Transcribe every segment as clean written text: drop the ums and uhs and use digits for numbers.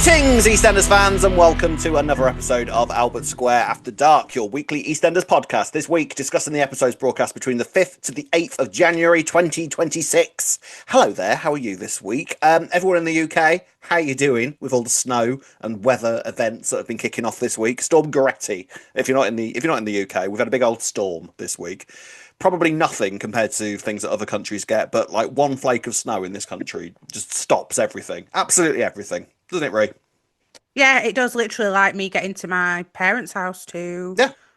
Greetings, EastEnders fans, and welcome to another episode of Albert Square After Dark, your weekly EastEnders podcast. This week, discussing the episodes broadcast between the 5th to the 8th of January 2026. Hello there, how are you this week? Everyone in the UK, how are you doing with all the snow and weather events that have been kicking off this week? Storm Goretti, if you're not in the UK, we've had a big old storm this week. Probably nothing compared to things that other countries get, but like one flake of snow in this country just stops everything. Absolutely everything. Doesn't it, Ray? Yeah, it does literally like me getting to my parents' house to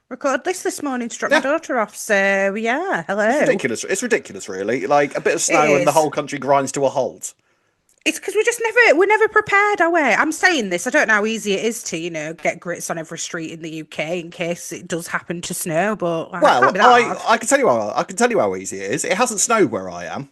record this morning to drop my daughter off. So, yeah, hello. It's ridiculous. It's ridiculous, really. Like, a bit of snow and the whole country grinds to a halt. It's because we're never prepared, are we? I'm saying this, I don't know how easy it is to, get grits on every street in the UK in case it does happen to snow, but I can tell you how easy it is. It hasn't snowed where I am.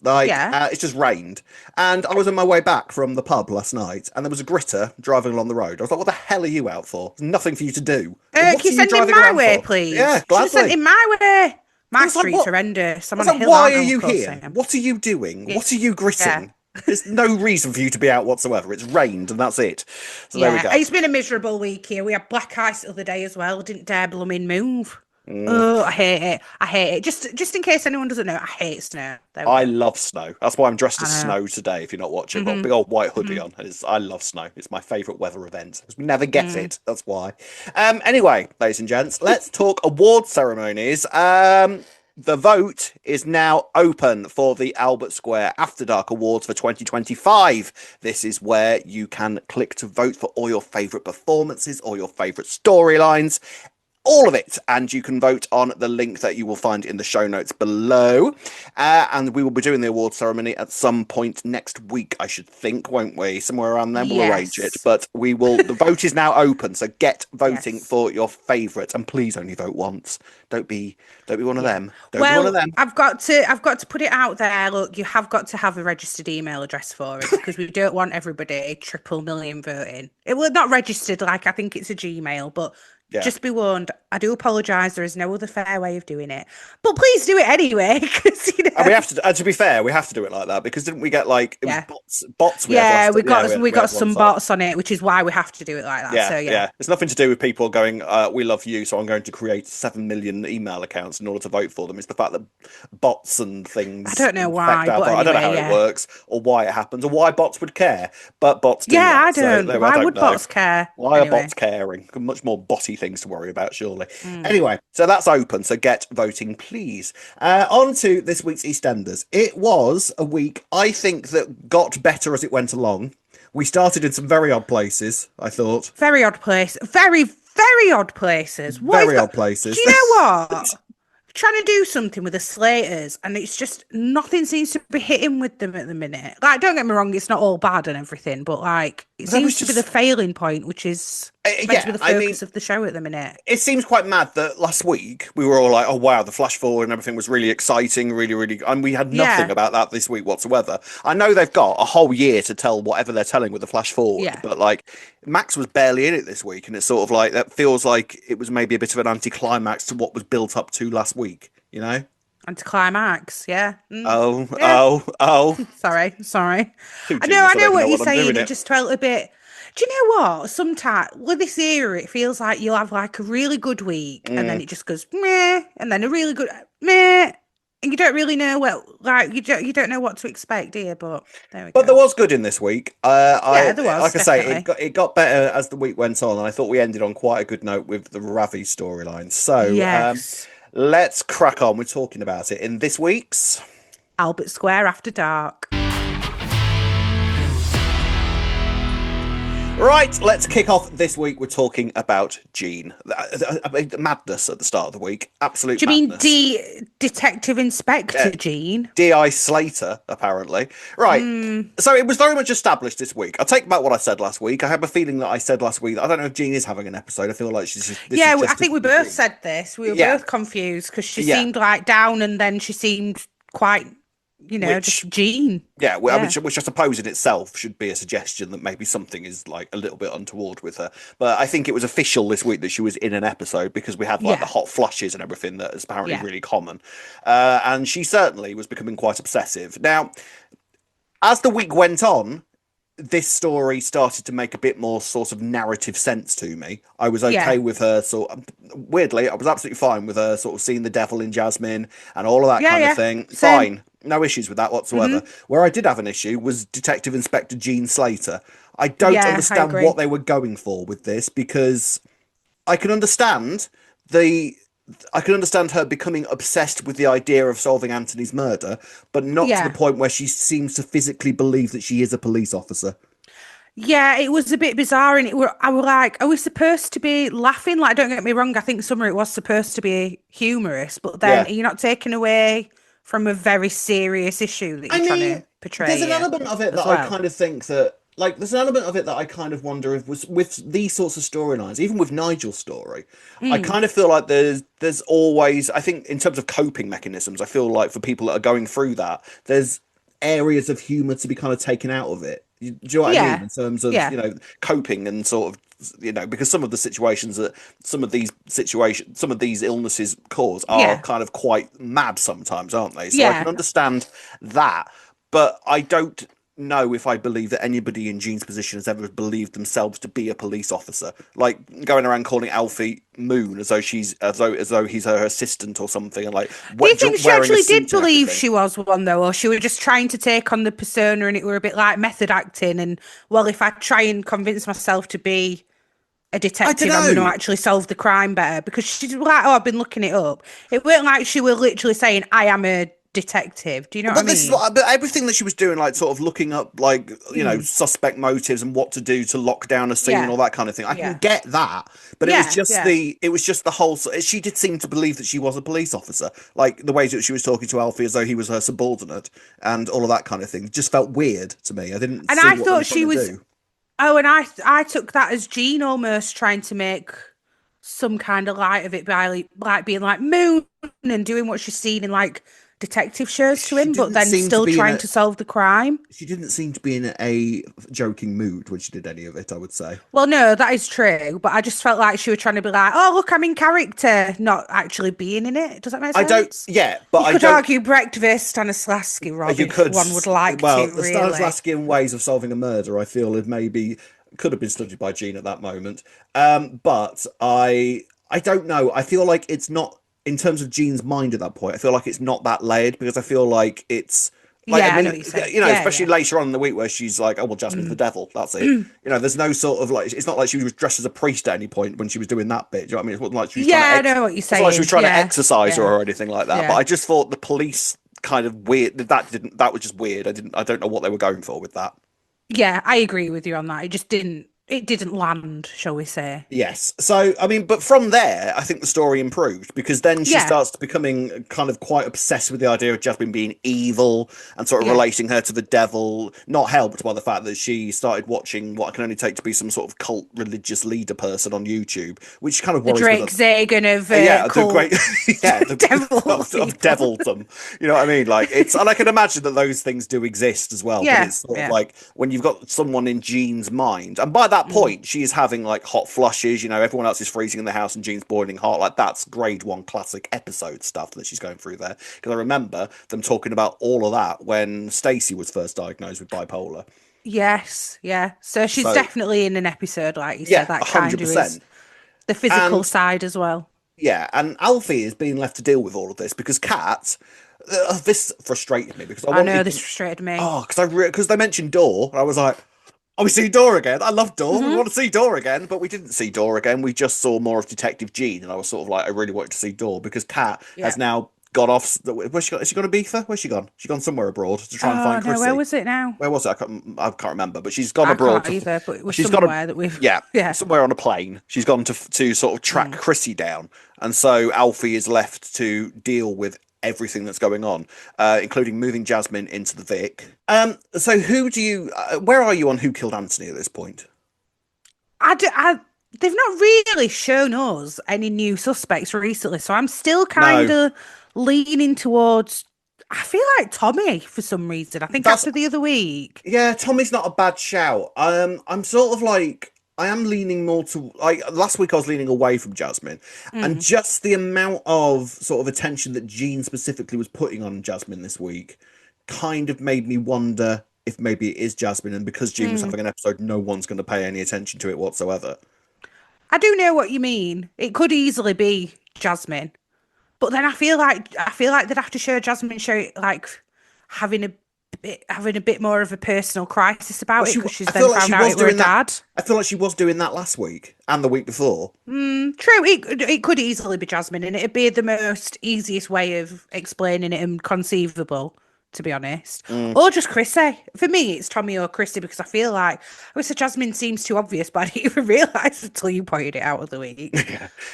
It's just rained. And I was on my way back from the pub last night, and there was a gritter driving along the road. I was like, what the hell are you out for? There's nothing for you to do. Can you send him my way, please? Yeah, gladly. Send him my way. My street's horrendous. I'm on a hill. Why are you here? What are you doing? What are you gritting? Yeah. There's no reason for you to be out whatsoever. It's rained and that's it. So there we go. It's been a miserable week here. We had black ice the other day as well. Didn't dare blooming move. Oh, I hate it. Just in case anyone doesn't know, I hate snow. I love snow. That's why I'm dressed as snow today, if you're not watching. I've got a big old white hoodie on. I love snow. It's my favourite weather event. We never get it. That's why. Anyway, ladies and gents, let's talk award ceremonies. The vote is now open for the Albert Square After Dark Awards for 2025. This is where you can click to vote for all your favourite performances, all your favourite storylines, all of it, and you can vote on the link that you will find in the show notes below. And we will be doing the award ceremony at some point next week, I should think, won't we? Somewhere around then, we'll arrange it. But we will. The vote is now open, so get voting for your favourite, and please only vote once. Don't be one of them. Don't be one of them. I've got to put it out there. Look, you have got to have a registered email address for it because we don't want everybody triple million voting. It will not registered. Like I think it's a Gmail, but. Yeah. Just be warned, I do apologise. There is no other fair way of doing it. But please do it anyway. Cause, And we have to, to be fair, we have to do it like that because didn't we get was bots? We got some bots on it, which is why we have to do it like that. Yeah. It's nothing to do with people going, we love you, so I'm going to create 7 million email accounts in order to vote for them. It's the fact that bots and things. I don't know why. I don't know how it works or why it happens or why bots would care. But bots do. Yeah, I don't. Why would bots care? Why are bots caring? Much more botty things to worry about, surely. Anyway, so that's open, so get voting, please. On to this week's EastEnders. It was a week, I think, that got better as it went along. We started in some very odd places, I thought. Very odd place. Very, very odd places. Very odd places. Do you know what? Trying to do something with the Slaters, and it's just nothing seems to be hitting with them at the minute. Like, don't get me wrong, it's not all bad and everything, but like it seems to be the failing point, which is meant to be the focus of the show at the minute. It seems quite mad that last week we were all like, "Oh wow, the flash forward and everything was really exciting, really," and we had nothing about that this week whatsoever. I know they've got a whole year to tell whatever they're telling with the flash forward, but like Max was barely in it this week, and it's sort of like that feels like it was maybe a bit of an anticlimax to what was built up to last week. You know, anticlimax, yeah. Oh. Sorry. I know what you're saying. It just felt a bit. Do you know what? Sometimes with this era, it feels like you'll have like a really good week, and then it just goes meh, and then a really good meh, and you don't really know you don't know what to expect, do you? But there we go. But there was good in this week. There was. Like definitely. I say, it got better as the week went on, and I thought we ended on quite a good note with the Ravi storyline. So yes. Let's crack on. We're talking about it in this week's Albert Square After Dark. Right, let's kick off this week. We're talking about Jean. Madness at the start of the week. Absolute madness. Do you mean Detective Inspector Jean? D.I. Slater, apparently. Right, so it was very much established this week. I'll take back what I said last week. I have a feeling that I said last week that I don't know if Jean is having an episode. I feel like she's just... I think we both said this. We were both confused because she seemed like down and then she seemed quite... just Jean. Which I suppose in itself should be a suggestion that maybe something is like a little bit untoward with her. But I think it was official this week that she was in an episode because we had like the hot flushes and everything that is apparently really common. And she certainly was becoming quite obsessive. Now, as the week went on, this story started to make a bit more sort of narrative sense to me. I was Yeah. okay with her weirdly, I was absolutely fine with her sort of seeing the devil in Jasmine and all of that Yeah, kind of yeah. thing. Same. Fine. No issues with that whatsoever. Hmm. Where I did have an issue was Detective Inspector Jean Slater. I don't Yeah, I understand what agree. they were going for with this because I can understand the I can understand her becoming obsessed with the idea of solving Anthony's murder, but not to the Yeah. point where she seems to physically believe that she is a police officer. Yeah, it was a bit bizarre, and I was like, are we supposed to be laughing? Like, don't get me wrong, I think some of it was supposed to be humorous, but then Yeah. are you not taking away from a very serious issue that I you're trying mean, to portray there's an here element of it that as I well? kind of think that, like, there's an element of it that I kind of wonder if was with these sorts of storylines, even with Nigel's story, I Mm, kind of feel like there's always, I think, in terms of coping mechanisms, I feel like for people that are going through that, there's areas of humor to be kind of taken out of it. Do you know what I mean? yeah, In terms of, yeah, coping and sort of, because some of the situations that some of these illnesses cause are yeah, kind of quite mad sometimes, aren't they? So I can yeah. understand that, but I don't know if I believe that anybody in Jean's position has ever believed themselves to be a police officer. Like going around calling Alfie Moon as though he's her assistant or something, and like Do you think she wearing a actually did suit and believe everything. she was one though, or she was just trying to take on the persona and it were a bit like method acting? And well, if I try and convince myself to be a I don't detective, I'm going to know. actually solve the crime better because she's like, oh, I've been looking it up. It weren't like she was literally saying, I am a detective. Do you know what I But this is mean? what, but everything that she was doing, like sort of looking up, like Mm. suspect motives and what to do to lock down a scene and Yeah. all that kind of thing. I can Yeah. get that, but Yeah. Yeah. it was just the whole. She did seem to believe that she was a police officer, like the way that she was talking to Alfie as though he was her subordinate and all of that kind of thing. Just felt weird to me. I didn't And see I what they were thought trying she to was, do. oh, and I took that as Jean almost trying to make some kind of light of it by like being like Moon and doing what she's seen in like detective shows to She him, but didn't then seem to still be in trying a. to solve the crime. She didn't seem to be in a joking mood when she did any of it. I would say. Well, no, that is true, but I just felt like she was trying to be like, "Oh, look, I'm in character," not actually being in it. Does that make I don't. sense? Yeah, but You I could don't. argue breakfast Stanislavski, Rob, You if could, one would like well, to, the really. Stanislavskian ways of solving a murder, I feel, had maybe could have been studied by Gene at that moment. But I don't know. I feel like it's not in terms of Gene's mind at that point. I feel like it's not that layered because I feel like it's like I Yeah, I know mean, what you're saying. you know, Yeah, especially yeah. later on in the week where she's like, "Oh well, Jasmine's the Mm. devil." That's it. You know, there's no sort of like it's not like she was dressed as a priest at any point when she was doing that bit. Do you know what I mean? It wasn't like she was trying to Yeah, I know what you're it wasn't like she was saying. trying to Yeah, exercise her yeah, or anything like that. But yeah. I just thought the police kind of weird that was just weird. I don't know what they were going for with that. Yeah, I agree with you on that. It didn't land, shall we say. Yes. So, I mean, but from there, I think the story improved because then she Yeah, starts becoming kind of quite obsessed with the idea of Jasmine being evil and sort of yeah. relating her to the devil, not helped by the fact that she started watching what I can only take to be some sort of cult religious leader person on YouTube, which kind of The worries me Drake that Zagan of yeah, the cult great, yeah, devil of people. devilism. You know what I mean? Like it's, and I can imagine that those things do exist as well. But Yeah, it's sort of yeah. like when you've got someone in Jean's mind, and by that Mm. point, she is having like hot flushes. You know, everyone else is freezing in the house, and Jean's boiling hot. Like that's grade one classic episode stuff that she's going through there. Because I remember them talking about all of that when Stacey was first diagnosed with bipolar. Yes, yeah. So she's So definitely in an episode, like you said, yeah, that kind hundred of is percent. the physical And side as well. yeah, and Alfie is being left to deal with all of this because Kat, this frustrated me because I I know wanted this them. frustrated me. Oh, because they mentioned Door, and I was like, "Oh, we see Door again. I love Door. We Hmm. want to see Door again." But we didn't see Door again. We just saw more of Detective Jean, and I was sort of like, I really wanted to see Door because Kat Yeah. has now gone off. Where's she gone? Has she gone to Ibiza? Where's she gone? She's gone somewhere abroad to try and Oh find no, where Chrissy. was it now? Where was it? I can't remember. But she's gone I abroad can't to. either, but it was She's got a somewhere that we've yeah, yeah. somewhere on a plane. She's gone to sort of track Mm. Chrissy down, and so Alfie is left to deal with everything that's going on, including moving Jasmine into the Vic. So who do you? Where are you on who killed Anthony at this point? They've not really shown us any new suspects recently, so I'm still kind No, of leaning towards. I feel like Tommy for some reason. I think that's after the other week. yeah. Tommy's not a bad shout. I'm sort of like. I am leaning more to like last week I was leaning away from Jasmine and Mm. just the amount of sort of attention that Jean specifically was putting on Jasmine this week kind of made me wonder if maybe it is Jasmine, and because Jean was Mm. having an episode, no one's going to pay any attention to it whatsoever. I do know what you mean. It could easily be Jasmine, but then I feel like they'd have to show Jasmine like having a having a bit more of a personal crisis Well, about it because she's I then feel like she found out was it were a doing that. dad. I feel like she was doing that last week and the week before. True, it could easily be Jasmine, and it'd be the most easiest way of explaining it and conceivable, to be honest. Mm. Or just Chrissy. For me, it's Tommy or Chrissy because I feel like I wish Jasmine seems too obvious, but I didn't even realise until you pointed it out of the week.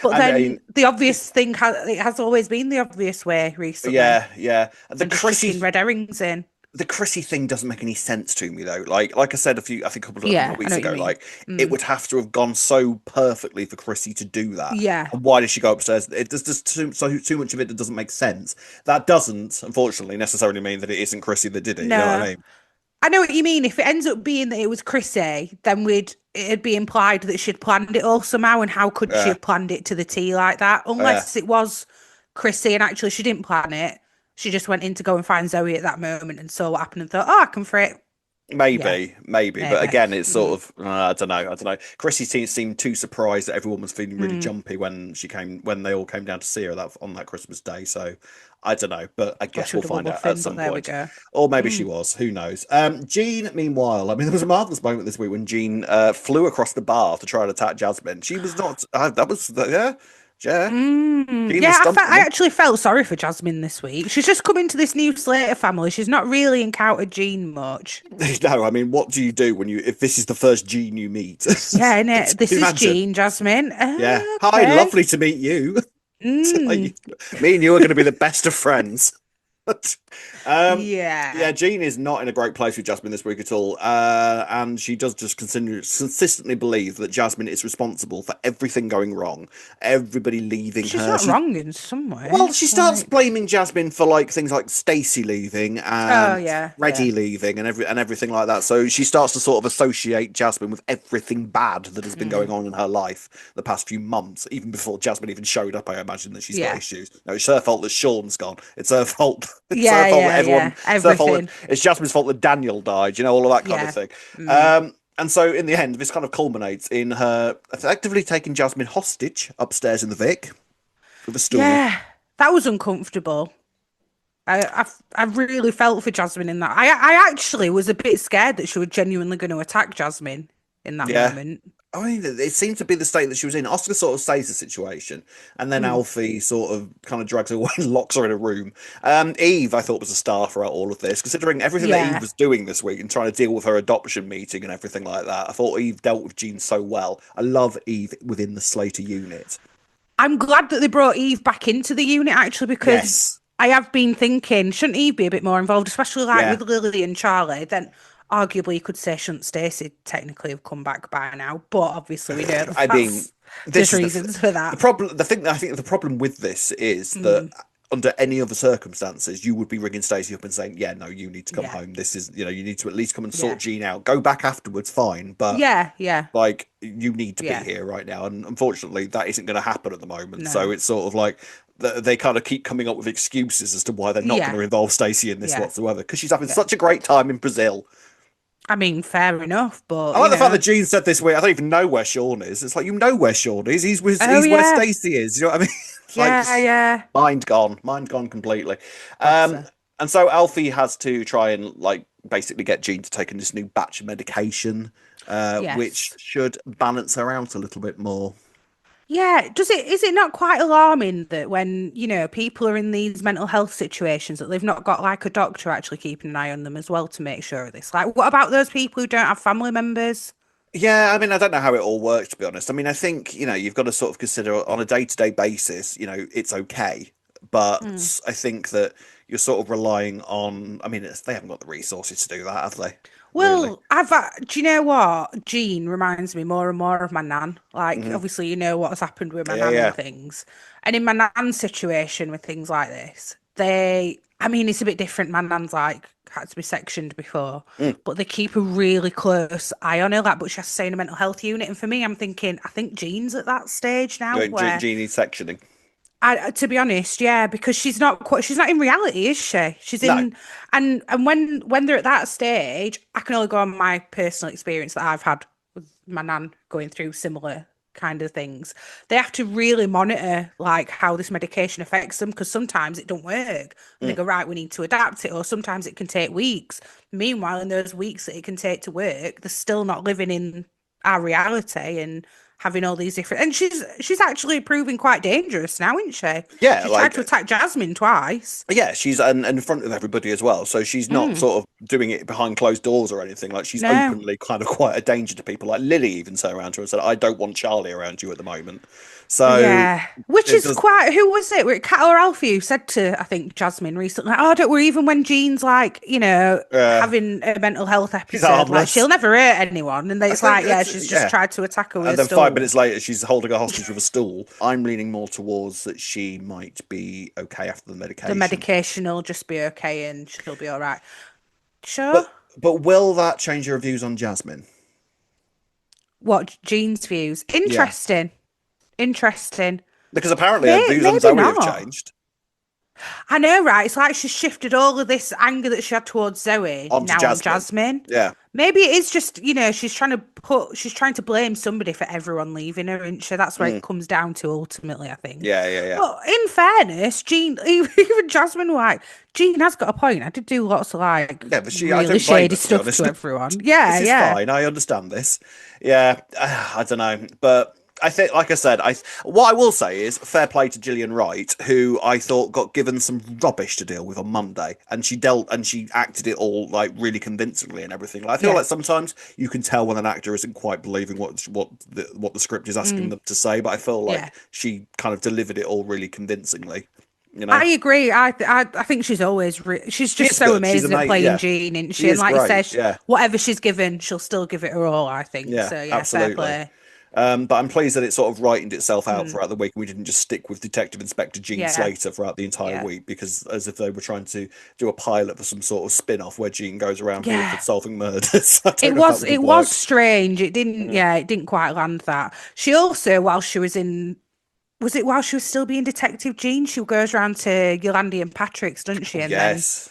But I then mean, the obvious thing has always been the obvious way recently, yeah, yeah. and just chucking red herrings in. The Chrissy thing doesn't make any sense to me though. Like I said I think a couple of Yeah, I weeks know what you ago, mean. like it Mm, would have to have gone so perfectly for Chrissy to do that. yeah. And why did she go upstairs? There's just too much of it that doesn't make sense. That doesn't, unfortunately, necessarily mean that it isn't Chrissy that did it. You know what No. I mean? I know what you mean. If it ends up being that it was Chrissy, then it'd be implied that she'd planned it all somehow. And how could she Yeah, have planned it to the T like that? yeah. Unless it was Chrissy and actually she didn't plan it. She just went in to go and find Zoe at that moment and saw what happened and thought, oh, I can frit. Yeah, Maybe, but maybe. again, it's sort Mm, of I don't know, I don't know. Chrissy seemed too surprised that everyone was feeling really mm. jumpy when they all came down to see her on that Christmas day. So I don't know, but I Or guess she we'll was double find out at bluffing, but some there we point, go. or maybe she Mm. was. Who knows? Jean, meanwhile, I mean, there was a marvelous moment this week when Jean flew across the bar to try and attack Jasmine. She was not. That was yeah, yeah. Jean was Yeah, stumping I them. actually felt sorry for Jasmine this week. She's just come into this new Slater family. She's not really encountered Jean much. No, I mean, what do you do if this is the first Jean you meet? Yeah, Can innit? This you is imagine? Jean, Jasmine. Yeah. Hi, Okay. lovely to meet you. Mm, Like, me and you are going to be the best of friends. um, yeah, yeah. Jean is not in a great place with Jasmine this week at all, and she does just consistently believe that Jasmine is responsible for everything going wrong, everybody leaving She's her. not wrong in some Well, ways. she starts Like, blaming Jasmine for like things like Stacy leaving oh and yeah, yeah. Freddie leaving and everything like that. So she starts to sort of associate Jasmine with everything bad that has been Mm, going on in her life the past few months, even before Jasmine even showed up. I imagine that she's got yeah. issues. No, it's her fault that Sean's gone. It's her fault. It's her Yeah, fault that yeah, everyone. yeah. It's her fault Everything. that it's Jasmine's fault that Daniel died. You know, all of that kind of Yeah. thing. Mm. And so in the end, this kind of culminates in her effectively taking Jasmine hostage upstairs in the Vic with a stool. Yeah. That was uncomfortable. I really felt for Jasmine in that. I actually was a bit scared that she was genuinely going to attack Jasmine in that Yeah. moment. I mean, it seemed to be the state that she was in. Oscar sort of saves the situation, and then Mm. Alfie sort of kind of drags her away and locks her in a room. Eve, I thought, was a star throughout all of this, considering everything that Eve Yeah. was doing this week and trying to deal with her adoption meeting and everything like that. I thought Eve dealt with Jean so well. I love Eve within the Slater unit. I'm glad that they brought Eve back into the unit actually because Yes. I have been thinking, shouldn't Eve be a bit more involved, especially like Yeah. with Lily and Charlie? Then arguably you could say shouldn't Stacey technically have come back by now, but obviously we know I mean, there's this is reasons for the that. problem. I think the problem with this is that Mm, under any other circumstances, you would be ringing Stacey up and saying, "Yeah, no, you need to come yeah, home. This is, you need to at least come and yeah, sort Jean out. Go back afterwards, fine, but yeah, yeah, like you need to be yeah. here right now." And unfortunately, that isn't going to happen at the moment. So No, it's sort of like they kind of keep coming up with excuses as to why they're not going yeah, to involve Stacey in this yeah, whatsoever because she's having yeah. such a great time in Brazil. I mean, fair enough, I but like the fact that Gene said this week. I don't even know where Sean is. It's like you know where Sean is. oh He's where yeah, Stacey is. You know what I mean? It's like yeah, yeah. mind gone completely. Bless Um, her. and so Alfie has to try and like basically get Jean to take in this new batch of medication, which Yes. should balance her out a little bit more. Yeah, is it not quite alarming that when, people are in these mental health situations that they've not got like a doctor actually keeping an eye on them as well to make sure of this? Like, what about those people who don't have family members? Yeah, I mean, I don't know how it all works, to be honest. I mean, I think, you've got to sort of consider on a day-to-day basis, it's okay. Mm. But I think that you're sort of relying on, I mean, they haven't got the resources to do that, have they? Really? Well, do you know what? Jean reminds me more and more of my nan. Like, Hmm. obviously, you know what's happened with my Yeah, nan and yeah. things. And in my nan's situation with things like this, I mean, it's a bit different. My nan's like had to be sectioned before, Mm. but they keep a really close eye on her. Like, but she has to stay in a mental health unit. And for me, I'm thinking, I think Jean's at that stage now Wait, where Jeannie's sectioning. To be honest, yeah, because she's not in reality, is she? She's No. in, and when they're at that stage, I can only go on my personal experience that I've had with my nan going through similar kind of things. They have to really monitor like how this medication affects them because sometimes it don't work, and they Mm. go, right, we need to adapt it, or sometimes it can take weeks. Meanwhile, in those weeks that it can take to work, they're still not living in our reality and having all these different, and she's actually proving quite dangerous now, isn't she? Yeah, She's tried like to attack Jasmine twice. yeah, she's and in front of everybody as well. So she's not Mm, sort of doing it behind closed doors or anything. Like she's no. openly kind of quite a danger to people. Like Lily even turned around to her and said, "I don't want Charlie around you at the moment." So Yeah, which it is does. quite. Who was it? Were it Kat or Alfie who said to I think Jasmine recently? Oh, don't worry. Even when Jean's like, having a mental health She's episode, like harmless. she'll never hurt anyone, and then I it's think like, yeah, it's she's just yeah. tried to attack her with And a then five stool. minutes later, she's holding a hostage with a stool. I'm leaning more towards that she might be okay after the The medication. medication will just be okay, and she'll be all right. Sure. But will that change your views on Jasmine? What Jean's views? Yeah, Interesting. Interesting. because apparently her views on Maybe Zoe have not. changed I know, right? It's like she's shifted all of this anger that she had towards Zoe onto now on Jasmine. Jasmine. Yeah, Maybe it is just, she's trying to blame somebody for everyone leaving her, and she? That's where mm. it comes down to ultimately, I think. Yeah, yeah, yeah. But in fairness, Jean, even Jasmine White, Jean has got a point. I did do lots of like Yeah, but I really don't blame shady her, to be stuff honest. to everyone. Yeah, This is yeah, fine. I understand this. Yeah, I don't know, but I think, like I said, what I will say is fair play to Gillian Wright, who I thought got given some rubbish to deal with on Monday, and she acted it all like really convincingly and everything. Like, I feel yeah, like sometimes you can tell when an actor isn't quite believing what the script is asking them to say, but I feel yeah. like she kind of delivered it all really convincingly. You know, I agree. I think she's always she's she just is so good. She's amazing at amazing. playing Yeah, Jean, isn't she she? And is like you great. said, Yeah. whatever she's given, she'll still give it her all. I think Yeah, so. Yeah, fair absolutely. play. But I'm pleased that it sort of rightened itself out Mm, throughout the week. We didn't just stick with Detective Inspector Jean yeah, Slater throughout the entire yeah, week because as if they were trying to do a pilot for some sort of spin-off where Jean goes around for yeah. solving murders. I don't It know if that was would have it was worked. strange. It didn't. Mm. Yeah, it didn't quite land that. She also, while she was in, was it while she was still being Detective Jean? She goes around to Yolandi and Patrick's, doesn't she? Oh, And then yes.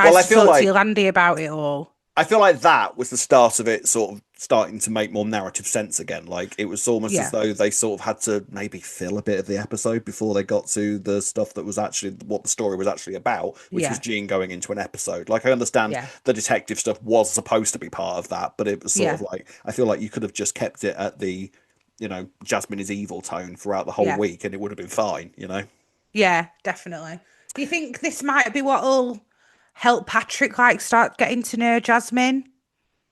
Well, tries to talk to Yolandi about it all. I feel like that was the start of it sort of starting to make more narrative sense again. Like it was almost as Yeah, though they sort of had to maybe fill a bit of the episode before they got to the stuff that was actually what the story was actually about, which was yeah, Jean going into an episode. Like I understand yeah, the detective stuff was supposed to be part of that, but it was sort of yeah, like I feel like you could have just kept it at the, Jasmine is evil tone throughout the whole yeah. week and it would have been fine. Yeah, definitely. Do you think this might be what'll help Patrick like start getting to know Jasmine?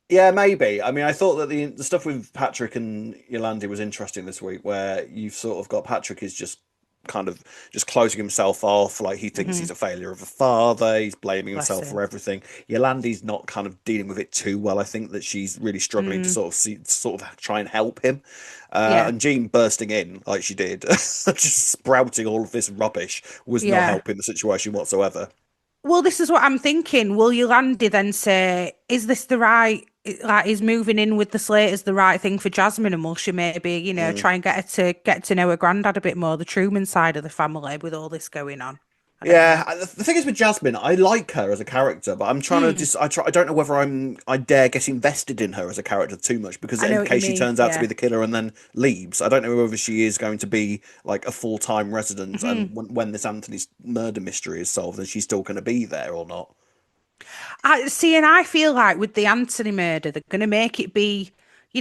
Yeah, maybe. I mean, I thought that the stuff with Patrick and Yolandi was interesting this week, where you've sort of got Patrick is just kind of just closing himself off, like he thinks Hmm. he's a failure of a father, he's blaming Bless himself for him. everything. Yolandi's not kind of dealing with it too well. I think that she's really struggling to Mm, sort of try and help him. yeah, And Jean bursting in like she did, just sprouting all of this rubbish, was not yeah. helping the situation whatsoever. Well, this is what I'm thinking. Will Yolandi then say, is this the right, like, is moving in with the Slaters the right thing for Jasmine? And will she maybe, Mm. try and get her to get to know her granddad a bit more, the Truman side of the family with all this going on? I don't Yeah, know. the thing is with Jasmine, I like her as a character, but I'm trying to Mm, just I don't know whether I dare get invested in her as a character too much because I in know what you case she mean. turns out to be Yeah. the killer and then leaves, I don't know whether she is going to be like a full-time resident and Mhm. when this Anthony's murder mystery is solved, then she's still going to be there or not. I see, and I feel like with the Anthony murder, they're going to make it be,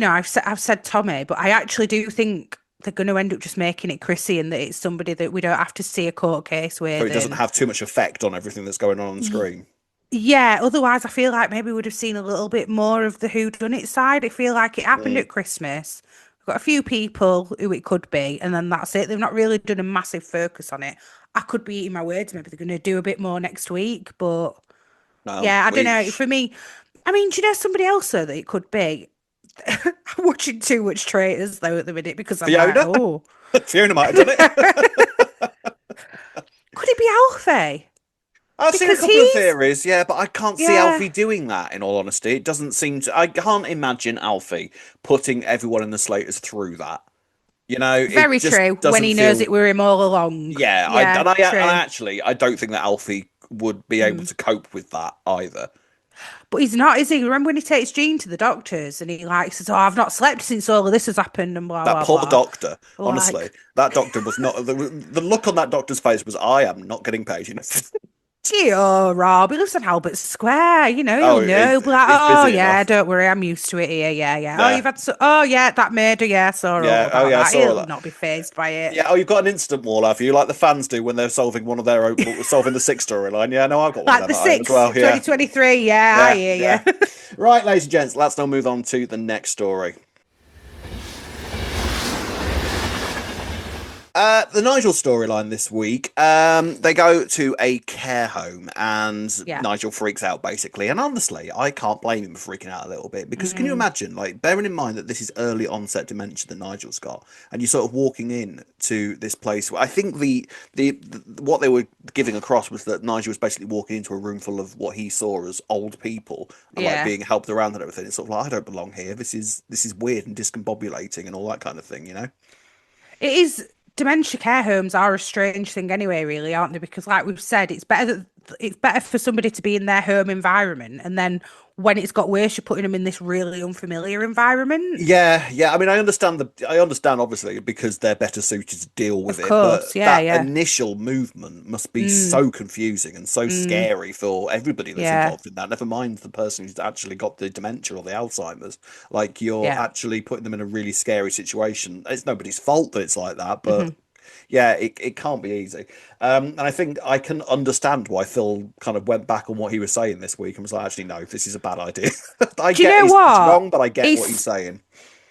I've said Tommy, but I actually do think they're going to end up just making it Chrissy, and that it's somebody that we don't have to see a court case So with. it doesn't And have too much effect on everything that's going on y- screen. yeah, otherwise, I feel like maybe we'd have seen a little bit more of the whodunit side. I feel like it happened Mm. at Christmas. We've got a few people who it could be, and then that's it. They've not really done a massive focus on it. I could be eating my words. Maybe they're going to do a bit more next week, but. No, Yeah, I don't know. For me, I mean, do you know somebody else though that it could be? I'm watching too much Traitors though at the minute because I'm like, Fiona, oh, Fiona might have done it. could it be Alfie? I've seen a Because couple of he's, theories, yeah, but I can't see yeah, Alfie doing that, in all honesty. It doesn't seem to. I can't imagine Alfie putting everyone in the Slaters through that. You know, it Very just true. When doesn't he knows feel. it were him all along. Yeah, Yeah, I true. actually I don't think that Alfie would be able to cope with that either. But he's not, is he? Remember when he takes Jean to the doctors and he like says, "Oh, I've not slept since all of this has happened," and blah That blah poor blah. doctor, honestly, Like, that doctor was not the look on that doctor's face was I am not getting paid. You know, oh, Rob, he lives on Albert Square. He'll oh, know. He'll be like, it's "Oh busy yeah, enough. don't worry, I'm used to it here. Yeah, yeah. Oh, Yeah, you've had so. Oh yeah, that murder. Yeah, saw all yeah. Oh about yeah, I that. saw all He'll that. not be fazed by it." Yeah. Oh, you've got an instant wall, have you? Like the fans do when they're solving one of their own, solving the six storyline. Yeah, no, I've got one of Like them the at home as six, well. Yeah, 2023. Yeah, I yeah, hear yeah. you. Right, ladies and gents, let's now move on to the next story. The Nigel storyline this week, they go to a care home and Yeah. Nigel freaks out basically. And honestly, I can't blame him for freaking out a little bit because can you Mm, imagine, like, bearing in mind that this is early onset dementia that Nigel's got, and you're sort of walking in to this place where I think the what they were giving across was that Nigel was basically walking into a room full of what he saw as old people and like yeah. being helped around and everything. It's sort of like I don't belong here. This is weird and discombobulating and all that kind of thing, you know? It is dementia care homes are a strange thing anyway, really, aren't they? Because like we've said, it's better for somebody to be in their home environment, and then when it's got worse, you're putting them in this really unfamiliar environment. Yeah, yeah. I mean, I understand obviously because they're better suited to deal with Of it, but course, yeah, that yeah. initial movement must be Mm, so confusing and so mm, scary for everybody that's yeah, involved in that. Never mind the person who's actually got the dementia or the Alzheimer's. Like you're yeah. actually putting them in a really scary situation. It's nobody's fault that it's like that, but Hmm. yeah, it can't be easy. And I think I can understand why Phil kind of went back on what he was saying this week and was like, actually, no, this is a bad idea. I Do you get know it's what? wrong, but I get what he's It's saying.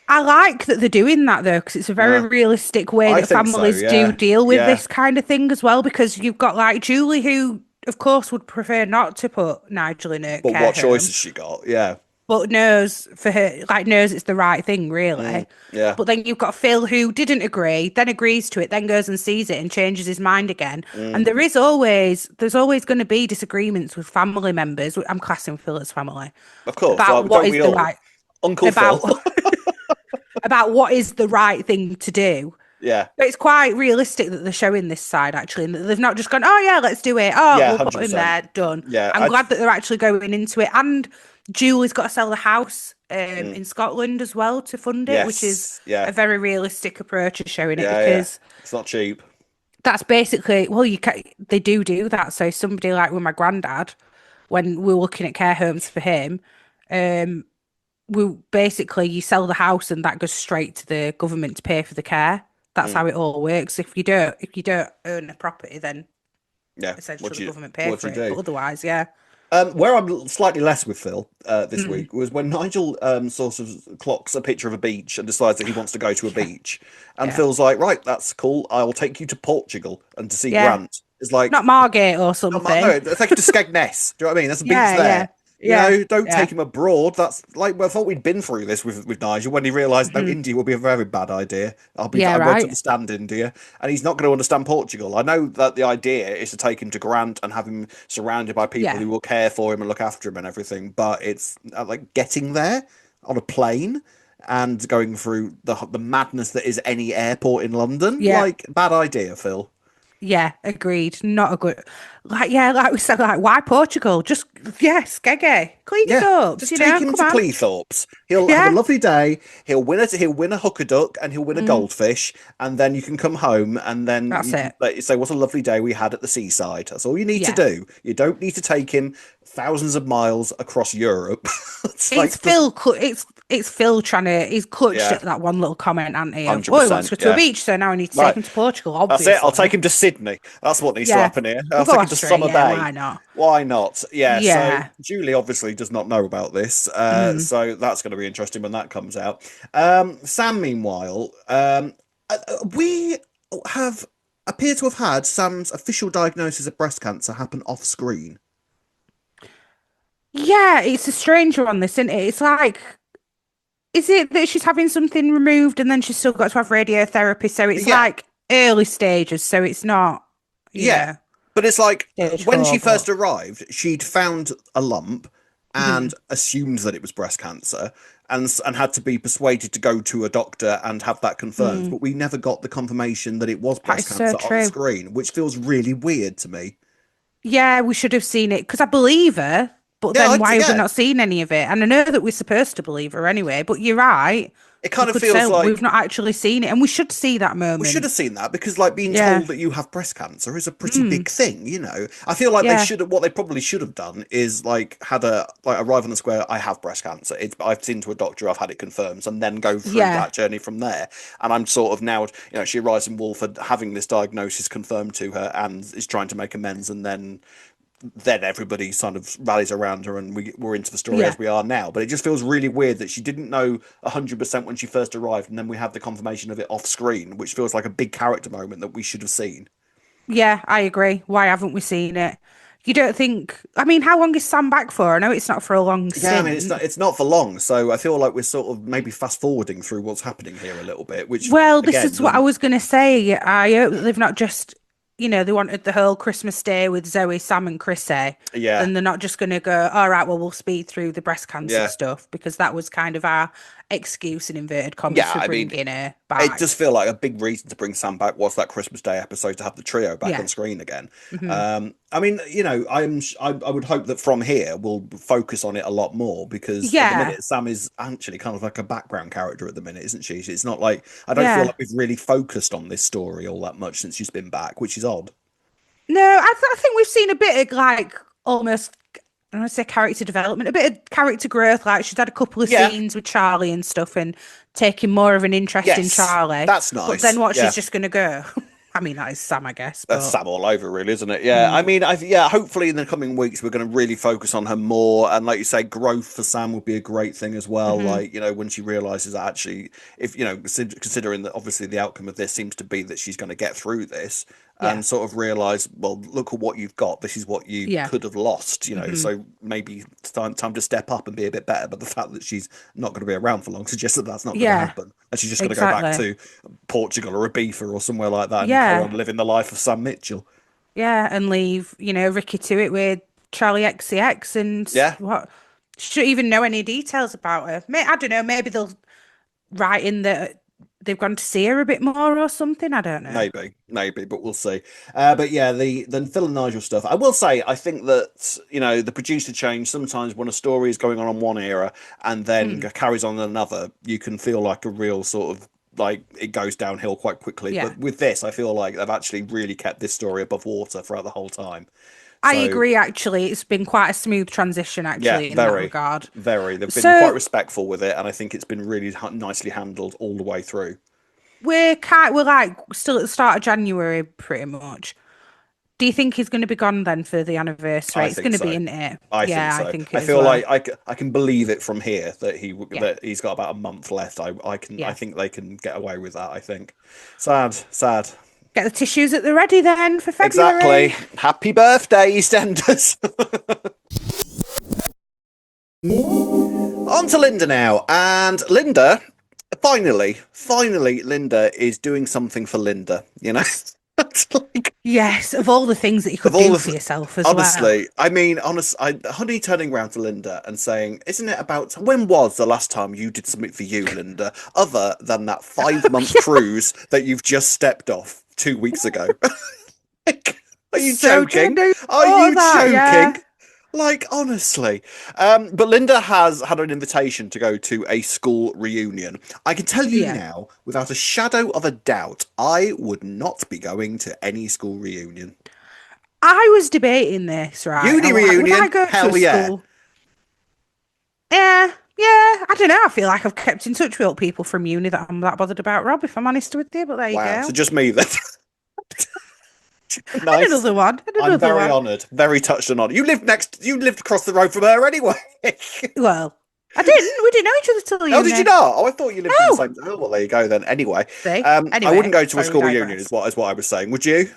I like that they're doing that though, because it's a very Uh, realistic way I that think so. families do Yeah, deal with yeah. this kind of thing as well. Because you've got like Julie, who of course would prefer not to put Nigel in a But care what choice home, has she got? Yeah, but knows it's the right thing, really. yeah. But then you've got Phil who didn't agree, then agrees to it, then goes and sees it and changes his mind again. And Mm. there's always going to be disagreements with family members. I'm classing Phil as family Of course. about what Don't is we the all? right Uncle Phil. about about what is the right thing to do. Yeah, But it's quite realistic that they're showing this side actually, and that they've not just gone, "Oh yeah, let's do it. Oh, yeah, we'll put him 100%. there, done." Yeah, I'm glad that they're actually going into it. And Julie's got to sell the house mm, in Scotland as well to fund it, which is yes, yeah, a very realistic approach of showing it yeah, yeah. because It's not cheap. that's basically well, they do that. So somebody like with my granddad, when we were looking at care homes for him, um, we basically you sell the house and that goes straight to the government to pay for the care. That's Mm, how it all works. If you don't own a property, then yeah. essentially the government pay What for do you it. do? But otherwise, yeah. Where I'm slightly less with Phil this Mm, week was when Nigel sort of clocks a picture of a beach and decides that he wants to go to a yeah, beach, and yeah, Phil's like, "Right, that's cool. I'll take you to Portugal and to see yeah. Grant." It's like, Not Margate or no, something. no, take him to Skegness. Do you know what I mean? There's a beach Yeah, there. yeah, yeah, Don't yeah. take him abroad. That's like well, I thought we'd been through this with Nigel when he realised no, Hmm. India would be a very bad idea. Yeah, I won't right. understand India, and he's not going to understand Portugal. I know that the idea is to take him to Grant and have him surrounded by people Yeah. who will care for him and look after him and everything. But it's like getting there on a plane and going through the madness that is any airport in London. Yeah. Like bad idea, Phil. Yeah, agreed. Not a good, like, yeah, like we said, like, why Portugal? Just, yes, Gege. Clean Yeah, soaps, just take him come to on. Cleethorpes. He'll have a Yeah. lovely day. He'll win a hooker duck and he'll win a Mm, goldfish, and then you can come home and then that's you can it. like, say what a lovely day we had at the seaside. That's all you need to Yeah. do. You don't need to take him thousands of miles across Europe. It's It's like just Phil. It's Phil trying to. He's clutched yeah, at that one little comment, hasn't he? Of, hundred oh, he wants percent. to go to a Yeah, beach, so now I need to take right. him to Portugal. That's it. I'll Obviously, take him to Sydney. That's what needs to yeah. happen here. We'll I'll go take him to Australia. Summer Yeah, Bay. why not? Why not? Yeah. So Yeah. Julie obviously does not know about this. Mm. So that's going to be interesting when that comes out. Sam, meanwhile, we have appear to have had Sam's official diagnosis of breast cancer happen off screen. Yeah, it's a strange one, this, isn't it? It's like, is it that she's having something removed and then she's still got to have radiotherapy? So it's Yeah. like early stages, so it's not, Yeah. But it's like stage when she four, first but arrived, she'd found a lump. and assumed that it was breast cancer and had to be persuaded to go to a doctor and have that confirmed. But we never got the confirmation that it was That breast is so cancer on true. screen, which feels really weird to me. Yeah, we should have seen it because I believe her, but Yeah, then why have we yeah. not seen any of it? And I know that we're supposed to believe her anyway, but you're right. It You kind of could say feels we've like not actually seen it, and we should see that we should moment. have seen that because, like, being Yeah. told that you have breast cancer is a pretty Mm. big thing, you know. I feel like they Yeah. should have, what they probably should have done is like had a like arrive on the square. I have breast cancer. I've seen to a doctor. I've had it confirmed, and then go through Yeah. that journey from there. And I'm sort of now, she arrives in Wolford having this diagnosis confirmed to her and is trying to make amends, and then everybody sort of rallies around her and we're into the story Yeah. as we are now. But it just feels really weird that she didn't know 100% when she first arrived, and then we have the confirmation of it off screen, which feels like a big character moment that we should have seen. Yeah, I agree. Why haven't we seen it? You don't think, I mean, how long is Sam back for? I know it's not for a long Yeah, I mean it's not stint. it's not for long, so I feel like we're sort of maybe fast forwarding through what's happening here a little bit, which Well, this again is what I doesn't. was going to say. I hope that they've not just, they wanted the whole Christmas day with Zoe, Sam, and Chrissy. Yeah, Then they're not just going to go, all right, well, we'll speed through the breast cancer yeah, stuff because that was kind of our excuse in inverted commas yeah. for I mean, bringing her it does back. feel like a big reason to bring Sam back was that Christmas Day episode to have the trio back Yeah. on screen again. Hmm. I mean, I would hope that from here we'll focus on it a lot more because at the Yeah. minute Sam is actually kind of like a background character at the minute, isn't she? It's not like I don't feel Yeah. like we've really focused on this story all that much since she's been back, which is odd. No, I think we've seen a bit of like almost, I don't want to say character development, a bit of character growth. Like she's had a couple of Yeah, scenes with Charlie and stuff and taking more of an interest in yes, Charlie. that's But then nice. what, she's Yeah. just going to go. I mean, that is Sam, I guess, That's but Sam all over, really, isn't it? Yeah. I mm, mean, yeah. Hopefully, in the coming weeks, we're going to really focus on her more, and like you say, growth for Sam would be a great thing as well. hmm Like, when she realizes that actually, if considering that obviously the outcome of this seems to be that she's going to get through this, yeah, and sort of realize, well, look at what you've got. This is what you yeah, could have lost. hmm So maybe it's time to step up and be a bit better. But the fact that she's not going to be around for long suggests that that's not going to yeah, happen, and she's just going to go back exactly. to Portugal or Ibiza or somewhere like that and carry Yeah, on living the life of Sam Mitchell. yeah, and leave, Ricky to it with Charlie XCX and Yeah, what? She don't even know any details about her. I don't know, maybe they'll write in that they've gone to see her a bit more or something. I don't know. maybe, but we'll see. But yeah, the Phil and Nigel stuff. I will say, I think that the producer change sometimes when a story is going on in one era and then Mm, carries on in another, you can feel like a real sort of like it goes downhill quite quickly. yeah. But with this, I feel like they've actually really kept this story above water throughout the whole time. I So agree, actually. It's been quite a smooth transition, yeah, actually, in that very, regard. very. They've been quite So respectful with it, and I think it's been really nicely handled all the way through. we're like still at the start of January, pretty much. Do you think he's going to be gone then for the anniversary? I It's think going to be so. in it. I think Yeah, I so. think it I as feel well. like I can believe it from here that Yeah, he's got about a month left. I yeah. think they can get away with that. I think. Sad, sad. Get the tissues at the ready then for Exactly. February. Happy birthday, EastEnders. On to Linda now, and Linda. Finally, Linda is doing something for Linda. It's like Yes, of all the things that you of could all do the for yourself as well. honestly, I mean, Honey turning around to Linda and saying, "Isn't it about when was the last time you did something for you, Linda, other than that 5 month cruise that you've just stepped off 2 weeks ago?" Like, are you So true. joking? No, you Are thought of you that, joking? yeah. Like, honestly. But Linda has had an invitation to go to a school reunion. I can tell you Yeah. now, without a shadow of a doubt, I would not be going to any school reunion. I was debating this, right? Uni I'm like, would I reunion? go to a Hell yeah. school? Yeah, yeah. I don't know. I feel like I've kept in touch with old people from uni that I'm that bothered about, Rob, if I'm honest with you, but there you Wow. So go. just me then. And Nice. another one. And I'm another very one. honoured, very touched and honoured. You lived across the road from her anyway. Well, I didn't. We didn't know each other till Oh, did you uni. not? Oh, I thought you lived in the No. same. Oh, well, there you go then. Anyway, See? I wouldn't Anyway, go to a sorry, we school reunion. digress. Is what I was saying. Would you?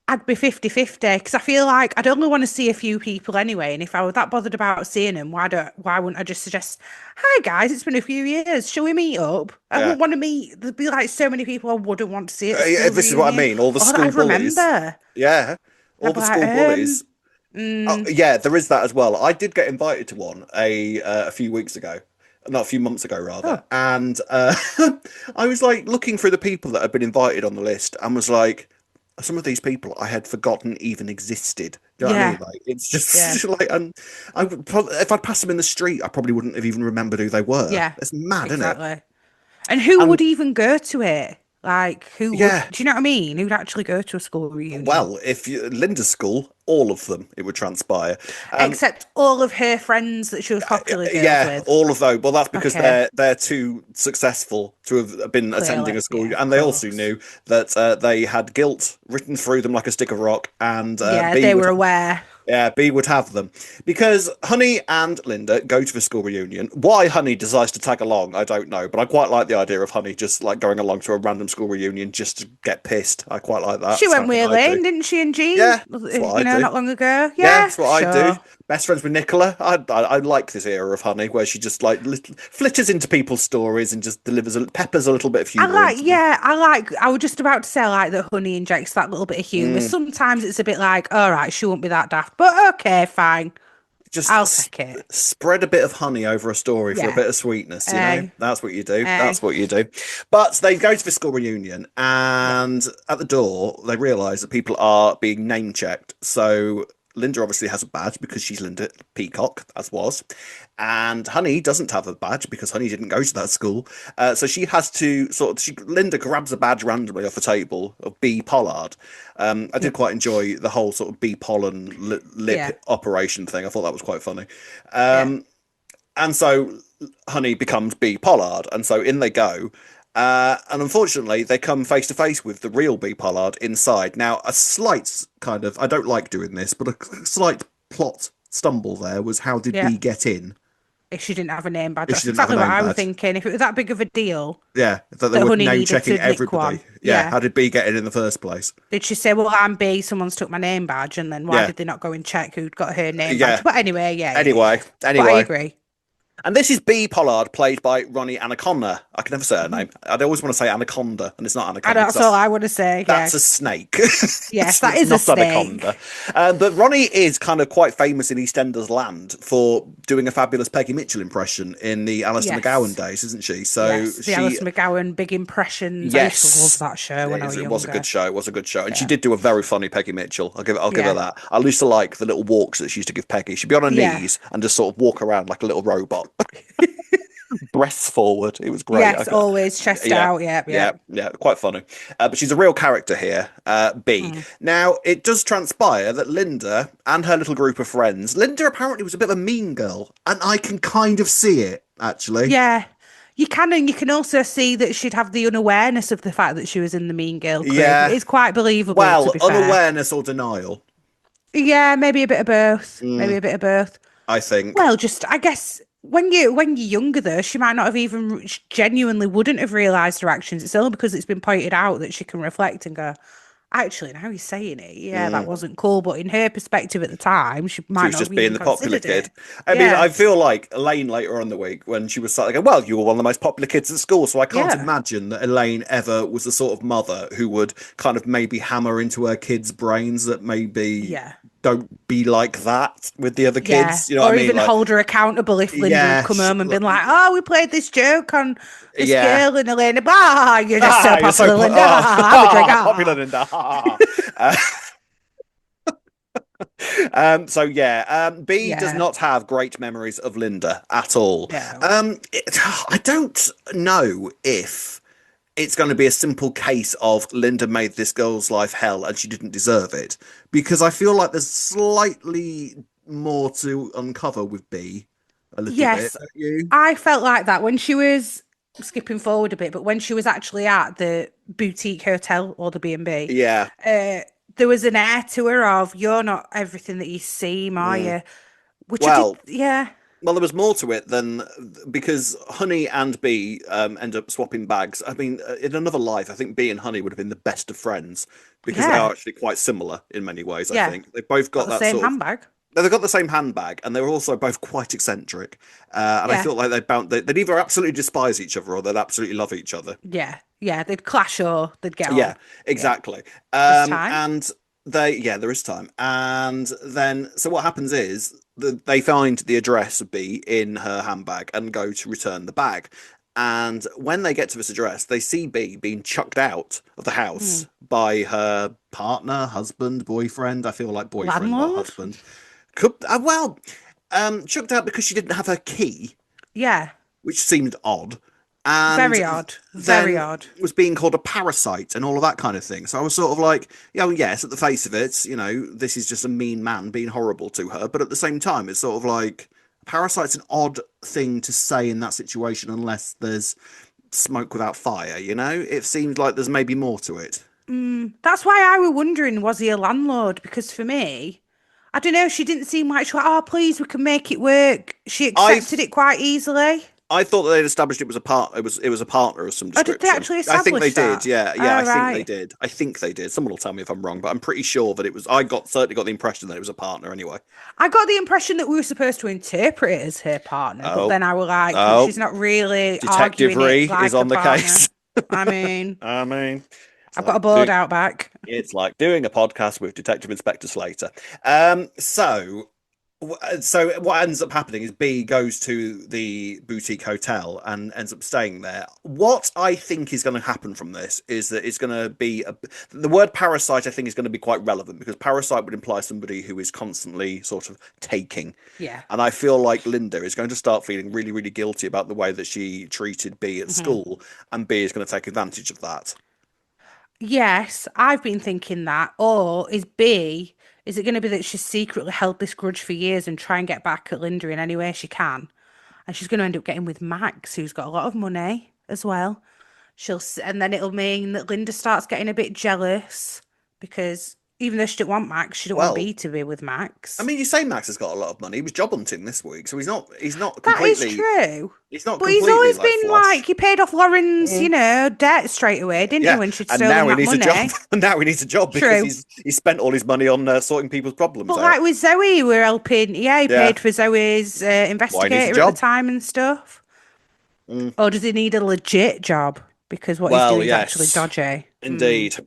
I'd be 50-50 because I feel like I'd only want to see a few people anyway. And if I were that bothered about seeing them, why wouldn't I just suggest, hi guys, it's been a few years. Shall we meet up? I Yeah. wouldn't want to meet. There'd be like so many people I wouldn't want to see at a Yeah, school this is what I reunion mean. All the or that school I'd bullies. remember. Yeah, all I'd be the like, school bullies. Oh, yeah, there is that as well. I did get invited to one a few weeks ago, not a few months ago rather, Oh, and I was like looking through the people that had been invited on the list, and was like, some of these people I had forgotten even existed. Do you know what I mean? yeah, Like it's yeah, just like, and I would probably, if I'd passed them in the street, I probably wouldn't have even remembered who they were. yeah, It's mad, isn't it? exactly. And who And would even go to it? Like, who would, yeah, do you know what I mean? Who'd actually go to a school reunion? well, if you, Linda's school, all of them, it would transpire. Um, Except all of her friends that she was popular girls Yeah, with. all of those. Well, that's because Okay, they're too successful to have been attending clearly. a school, Yeah, of and they also course. knew that they had guilt written through them like a stick of rock, and Yeah, B they would were aware. yeah, B would have them because Honey and Linda go to the school reunion. Why Honey decides to tag along, I don't know, but I quite like the idea of Honey just like going along to a random school reunion just to get pissed. I quite like that. She It's the kind went of thing with I do. Elaine, didn't she, and Jean? Yeah, that's what I You know, do. not long ago. Yeah, Yeah, that's what I do. sure. Best friends with Nicola. I like this era of Honey where she just like flitters into people's stories and just peppers a little bit of humour into them. I was just about to say, I like that Honey injects that little bit of humour. Mm, Sometimes it's a bit like, all right, she won't be that daft, but okay, fine. just I'll take it. spread a bit of honey over a story for a Yeah. bit of sweetness, you know? Aye. That's what you do. Aye. That's what you do. But they go to the school reunion, and at the door, they realise that people are being name checked. So Linda obviously has a badge because she's Linda Peacock, as was. And Honey doesn't have a badge because Honey didn't go to that school. So she has to Linda grabs a badge randomly off a table of B. Pollard. I Yeah. did quite enjoy the whole sort of B. Pollen Yeah. lip operation thing. I thought that was quite funny. Yeah. And so Honey becomes B. Pollard. And so in they go. And unfortunately, they come face to face with the real B. Pollard inside. Now, a slight kind of, I don't like doing this, but a slight plot stumble there was how did Yeah. B get in If she didn't have a name badge. if she That's didn't have a exactly what name I was badge? thinking. If it was that big of a deal Yeah, that they that were Honey name needed checking to nick everybody. one. Yeah, Yeah. how did B get in the first place? Did she say, well, I'm B, someone's took my name badge, and then why Yeah, did they not go and check who'd got her name badge? yeah. But anyway, yeah. Anyway, But I anyway. agree. And this is B. Pollard, played by Ronnie Anaconda. I can never say her Mhm. name. I always want to say Anaconda, and it's not And Anaconda because that's all I want to say. Yeah. that's a snake. Yes, that It's is a not snake. Anaconda. But Ronnie is kind of quite famous in EastEnders land for doing a fabulous Peggy Mitchell impression in the Alistair McGowan Yes. days, isn't she? So Yes. The she, Alice McGowan big impressions. I used to love yes, that show when I was it was a good younger. show. It was a good show, and she Yeah. did do a very funny Peggy Mitchell. I'll give her Yeah. that. I used to like the little walks that she used to give Peggy. She'd be on her Yeah. knees and just sort of walk around like a little robot, breasts forward. It was great. Yes, always chest Yeah, out. Yep, yeah, yep. yeah, quite funny. But she's a real character here, B. Mm. Now, it does transpire that Linda and her little group of friends, Linda apparently was a bit of a mean girl, and I can kind of see it, actually. Yeah. You can, and you can also see that she'd have the unawareness of the fact that she was in the Mean Girl crib. Yeah, It is quite believable, to well, be fair. unawareness or denial, Yeah, maybe a bit of both. Maybe mm, a bit of both. I think. Well, just I guess when you're younger though, she might not have even she genuinely wouldn't have realised her actions. It's only because it's been pointed out that she can reflect and go, actually, now you're saying it, yeah, that Mm. wasn't cool. But in her perspective at the time, she She might was not just have being even the popular considered kid. it. I mean, Yeah, I feel like Elaine later on in the week when she was like, well, you were one of the most popular kids at school. So I can't yeah, imagine that Elaine ever was the sort of mother who would kind of maybe hammer into her kids' brains that maybe yeah. don't be like that with the other Yeah, kids. You know what or I mean? even Like, hold her accountable if Linda had yeah, come home and been like, "Oh, we played this joke on this yeah. girl," and Elena, "Ah, you're just so You're so popular, Linda. Have a drink." popular, Ah. Linda. Uh, so yeah, B does Yeah, not have great memories of Linda at all. no. I don't know if it's going to be a simple case of Linda made this girl's life hell and she didn't deserve it, because I feel like there's slightly more to uncover with B, a little bit. Yes, Don't you? I felt like that when she was skipping forward a bit, but when she was actually at the boutique hotel or the B&B, Yeah. uh, there was an air to her of "You're not everything that you seem, are Mm. you?" Which I did, Well, yeah, Well, there was more to it than because Honey and B end up swapping bags. I mean, in another life, I think B and Honey would have been the best of friends because they are yeah, actually quite similar in many ways. I yeah. think they both Got got the that same sort of. handbag. They've got the same handbag, and they were also both quite eccentric. And I Yeah. feel like they'd either absolutely despise each other or they'd absolutely love each other. Yeah, yeah, they'd clash or they'd get Yeah, on. Yeah, exactly. just time. And there is time. And then, so what happens is they find the address of B in her handbag and go to return the bag. And when they get to this address, they see B being chucked out of the Hmm. house by her partner, husband, boyfriend. I feel like boyfriend, not Landlord? husband. Could well, chucked out because she didn't have her key, Yeah. which seemed odd, and Very odd. Very then odd. was being called a parasite and all of that kind of thing. So I was sort of like, yeah, well, yes, at the face of it, this is just a mean man being horrible to her, but at the same time, it's sort of like parasite's an odd thing to say in that situation unless there's smoke without fire. It seems like there's maybe more to it. That's why I was wondering, was he a landlord? Because for me, I don't know, she didn't seem like she was like, oh, please, we can make it work. She I accepted it quite easily. I thought that they'd established it was a part. It was a partner of some Or did they description. actually I think they establish did. that? Yeah, yeah. Oh, I think they right. did. I think they did. Someone will tell me if I'm wrong, but I'm pretty sure that it was. I certainly got the impression that it was a partner anyway. I got the impression that we were supposed to interpret it as her partner, but Oh, then I was like, but oh, she's not really Detective arguing it Ree is like a on the partner. case. I mean, I mean, it's I've got like a board out back. doing a podcast with Detective Inspector Slater. So what ends up happening is B goes to the boutique hotel and ends up staying there. What I think is going to happen from this is that it's going to be the word parasite. I think is going to be quite relevant because parasite would imply somebody who is constantly sort of taking. Yeah. And I feel like Linda is going to start feeling really, really guilty about the way that she treated B at Hmm. school, and B is going to take advantage of that. Yes, I've been thinking that. Or is it going to be that she's secretly held this grudge for years and try and get back at Linda in any way she can? And she's going to end up getting with Max, who's got a lot of money as well. And then it'll mean that Linda starts getting a bit jealous because even though she didn't want Max, she didn't want Well, B to be with I Max. mean, you say Max has got a lot of money. He was job hunting this week, so That is true. he's not But he's completely always like been like, flush. he paid off Lauren's, Mm. debt straight away, didn't he, Yeah, when she'd and stolen now he that needs a job. money? And now he needs a job because True. he's spent all his money on sorting people's problems But out. like with Zoe, we're helping. Yeah, he Yeah, paid for Zoe's why he needs a investigator at the job? time and stuff. Mm. Or does he need a legit job? Because what he's Well, doing is actually yes, dodgy. indeed.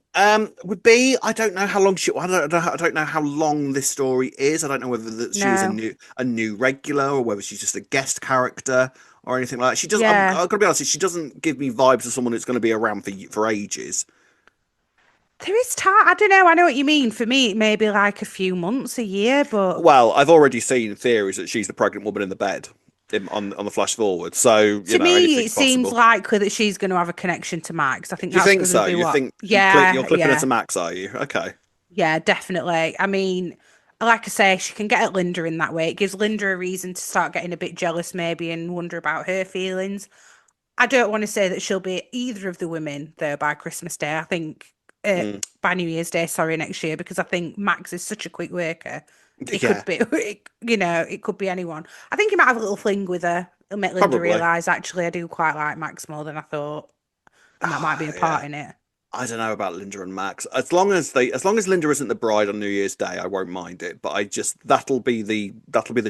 Would be. I don't know how long I don't know how long this story is. I don't know whether that she is No. a new regular or whether she's just a guest character or anything like that. She does. Yeah. I've got to be honest. She doesn't give me vibes of someone who's going to be around for ages. There is time. I don't know. I know what you mean. For me, it may be like a few months, a year, but Well, I've already seen theories that she's the pregnant woman in the bed on the flash forward. So to me, it anything's seems possible. likely that she's going to have a connection to Max. I think Do you that's think going to so? be You what. think you're Yeah, clipping her yeah, to Max? Are you okay? yeah, definitely. I mean, like I say, she can get at Linda in that way. It gives Linda a reason to start getting a bit jealous, maybe, and wonder about her feelings. I don't want to say that she'll be either of the women there by Christmas Day. I think Mm, by New Year's Day, sorry, next year, because I think Max is such a quick worker. It could yeah, be, it could be anyone. I think he might have a little fling with her. It'll make Linda probably. realise actually I do quite like Max more than I thought, and that might be a Yeah. part in it. I don't know about Linda and Max. As long as Linda isn't the bride on New Year's Day, I won't mind it. But that'll be the